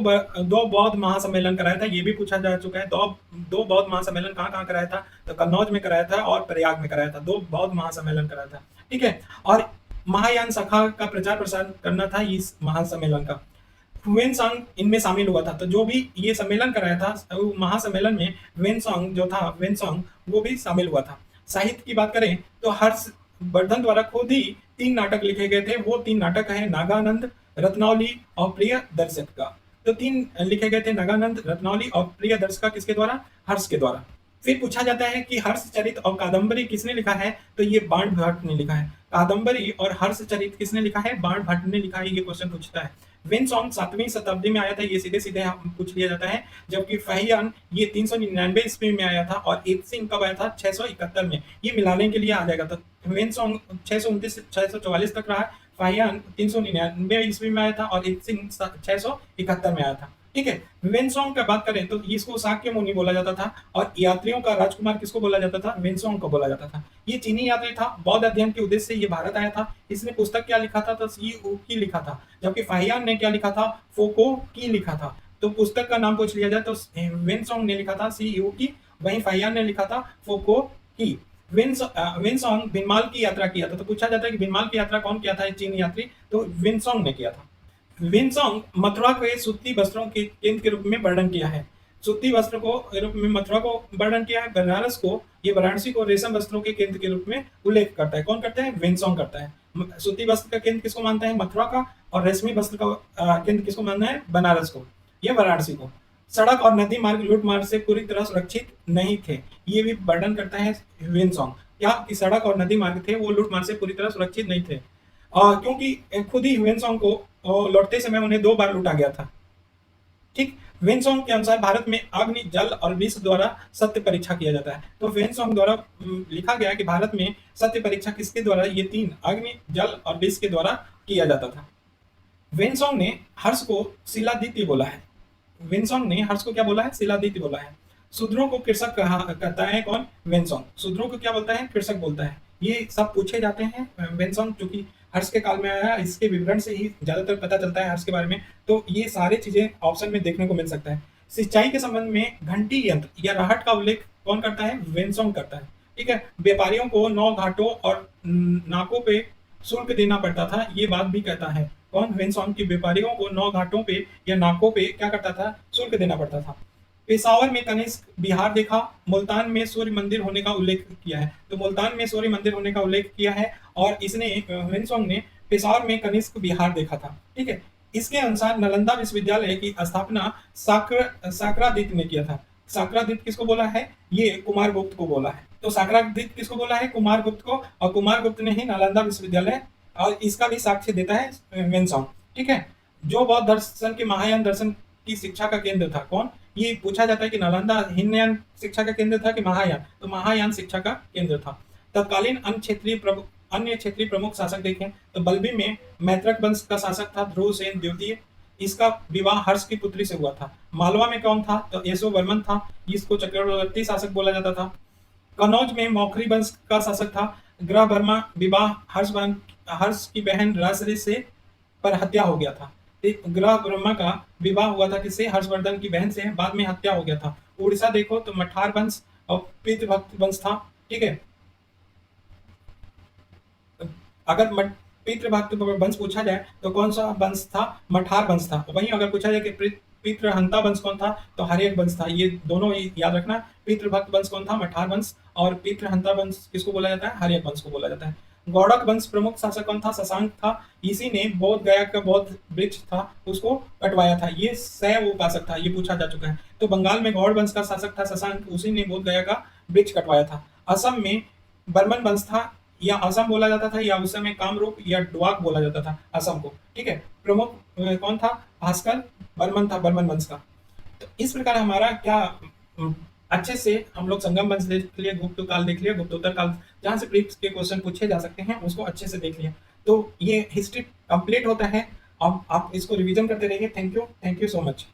बौद्ध महासम्मेलन कराया था, ये भी पूछा जा चुका है। दो बौद्ध महासम्मेलन कहाँ कहाँ कराया था, तो कन्नौज में कराया था और प्रयाग में कराया था। 2 बौद्ध महासम्मेलन कराया था। ठीक है, और महायान शाखा का प्रचार प्रसार करना था इस महासम्मेलन का। ह्वेनसांग इनमें शामिल हुआ था। तो जो भी ये सम्मेलन कराया था, महासम्मेलन में ह्वेनसांग जो था, ह्वेनसांग वो भी शामिल हुआ था। साहित्य की बात करें तो हर्षवर्धन द्वारा खुद ही 3 नाटक लिखे गए थे। वो 3 नाटक है नागानंद, रत्नावली और प्रिय दर्शक का। तो 3 लिखे गए थे, नागानंद, रत्नावली और प्रिय दर्शक किसके द्वारा, हर्ष के द्वारा। फिर पूछा जाता है कि हर्षचरित और कादम्बरी किसने लिखा है, तो ये बाणभट्ट ने लिखा है। कादम्बरी और हर्षचरित किसने लिखा है, बाणभट्ट ने लिखा है। ये क्वेश्चन पूछता है। ह्वेनसांग 7वीं शताब्दी में आया था, ये सीधे सीधे पूछ लिया जाता है। जबकि फाहियान ये 399 ईस्वी में आया था और एत्सिंग कब आया था, 671 में। ये मिलाने के लिए आ जाएगा। तो ह्वेनसांग 629 से 644 तक रहा, फाहियान 399 ईस्वी में आया था और एत्सिंग 671 में आया था। ठीक है, ह्वेनसांग का बात करें तो इसको शाक्य मुनि बोला जाता था और यात्रियों का राजकुमार किसको बोला जाता था, ह्वेनसांग को बोला जाता था। ये चीनी यात्री था, बौद्ध अध्ययन के उद्देश्य से ये भारत आया था। इसने पुस्तक क्या लिखा था, तो सी ऊ की लिखा था। जबकि फाहियान ने क्या लिखा था, फोको की लिखा था। तो पुस्तक का नाम पूछ लिया जाए तो ह्वेनसांग ने लिखा था सी यू की, वहीं फाहियान ने लिखा था फोको की। ह्वेनसांग भिनमाल की यात्रा किया था। तो पूछा जाता है कि भिनमाल की यात्रा कौन किया था, चीनी यात्री, तो ह्वेनसांग ने किया था। ह्वेनसांग मथुरा के सूती वस्त्रों के केंद्र के रूप में वर्णन किया है। सूती वस्त्र को रूप में मथुरा को वर्णन किया है। बनारस को, ये वाराणसी को रेशम वस्त्रों के केंद्र के रूप में उल्लेख करता है। कौन करता है, ह्वेनसांग करता है। सूती वस्त्र का केंद्र किसको मानता है, मथुरा का, और रेशमी वस्त्र का केंद्र किसको मानना है, बनारस को, या वाराणसी को। सड़क और नदी मार्ग लूटमार से पूरी तरह सुरक्षित नहीं थे, ये भी वर्णन करता है ह्वेनसांग। क्या कि सड़क और नदी मार्ग थे वो लूटमार से पूरी तरह सुरक्षित नहीं थे, क्योंकि खुद ही ह्वेनसांग को लौटते समय उन्हें 2 बार लूटा गया था। ठीक, ह्वेनसांग के अनुसार भारत में अग्नि, जल और विष द्वारा सत्य परीक्षा किया जाता है। तो ह्वेनसांग द्वारा लिखा गया कि भारत में सत्य परीक्षा किसके द्वारा, ये 3 अग्नि, जल और विष के द्वारा किया जाता था। ह्वेनसांग ने हर्ष को शिलादित्य बोला है। ह्वेनसांग ने हर्ष को क्या बोला है, शिलादित्य बोला है। शूद्रों को कृषक कहता है कौन, ह्वेनसांग। शूद्रों को क्या बोलता है, कृषक बोलता है। ये सब पूछे जाते हैं। ह्वेनसांग चूंकि हर्ष के काल में आया, इसके विवरण से ही ज्यादातर पता चलता है हर्ष के बारे में। तो ये सारी चीजें ऑप्शन में देखने को मिल सकता है। सिंचाई के संबंध में घंटी यंत्र या राहट का उल्लेख कौन करता है, ह्वेनसांग करता है। ठीक है, व्यापारियों को 9 घाटों और नाकों पे शुल्क देना पड़ता था, ये बात भी कहता है कौन, ह्वेनसांग। की व्यापारियों को 9 घाटों पे या नाकों पे क्या करता था, शुल्क देना पड़ता था। पेशावर में कनिष्क विहार देखा। मुल्तान में सूर्य मंदिर होने का उल्लेख किया है। तो मुल्तान में सूर्य मंदिर होने का उल्लेख किया है और इसने ह्वेनसांग ने पेशावर में कनिष्क विहार देखा था। ठीक है, इसके अनुसार नालंदा विश्वविद्यालय की स्थापना शाक्रादित्य ने किया था। शाक्रादित्य किसको बोला है, ये कुमारगुप्त को बोला है। तो शाक्रादित्य किसको बोला है, कुमारगुप्त को, और कुमारगुप्त ने ही नालंदा विश्वविद्यालय, और इसका भी साक्ष्य देता है ह्वेनसांग। ठीक है, जो बौद्ध दर्शन के महायान दर्शन की शिक्षा का केंद्र था कौन, ये पूछा जाता है कि नालंदा हीनयान शिक्षा का केंद्र था कि महायान, तो महायान शिक्षा का केंद्र था। तत्कालीन अन्य क्षेत्रीय प्रमुख शासक देखें तो बल्बी में मैत्रक वंश का शासक था ध्रुवसेन द्वितीय। इसका विवाह हर्ष की पुत्री से हुआ था। मालवा में कौन था, तो यशोवर्मन था, इसको चक्रवर्ती शासक बोला जाता था। कन्नौज में मौखरी वंश का शासक था। ग्रह वर्मा विवाह हर्ष की बहन राजश्री से पर हत्या हो गया था। ग्रह ब्रह्मा का विवाह हुआ था किससे? हर्षवर्धन की बहन से, बाद में हत्या हो गया था। उड़ीसा देखो तो मठार वंश और पितृभक्त वंश था, ठीक है। अगर पितृभक्त वंश पूछा जाए तो कौन सा वंश था? मठार वंश था। वहीं अगर पूछा जाए कि पितृहंता वंश कौन था, तो हर्यक वंश था। ये दोनों याद रखना, पितृभक्त वंश कौन था? मठार वंश। और पितृहंता वंश किसको बोला जाता है? हर्यक वंश को बोला जाता है। गौड़क वंश प्रमुख शासक कौन था? शशांक था। इसी ने बोध गया का बौद्ध वृक्ष था उसको कटवाया था। ये शैव उपासक था, ये पूछा जा चुका है। तो बंगाल में गौड़ वंश का शासक था शशांक, उसी ने बोध गया का वृक्ष कटवाया था। असम में बर्मन वंश था, या असम बोला जाता था, या उस समय कामरूप या डुआक बोला जाता था असम को, ठीक है। प्रमुख कौन था? भास्कर बर्मन था, बर्मन वंश का। तो इस प्रकार हमारा क्या अच्छे से हम लोग संगम वंश देख लिए, गुप्त काल देख लिया, गुप्तोत्तर काल जहाँ से प्रीवियस के क्वेश्चन पूछे जा सकते हैं उसको अच्छे से देख लिया। तो ये हिस्ट्री कंप्लीट होता है। अब आप इसको रिवीजन करते रहिए। Thank you so much.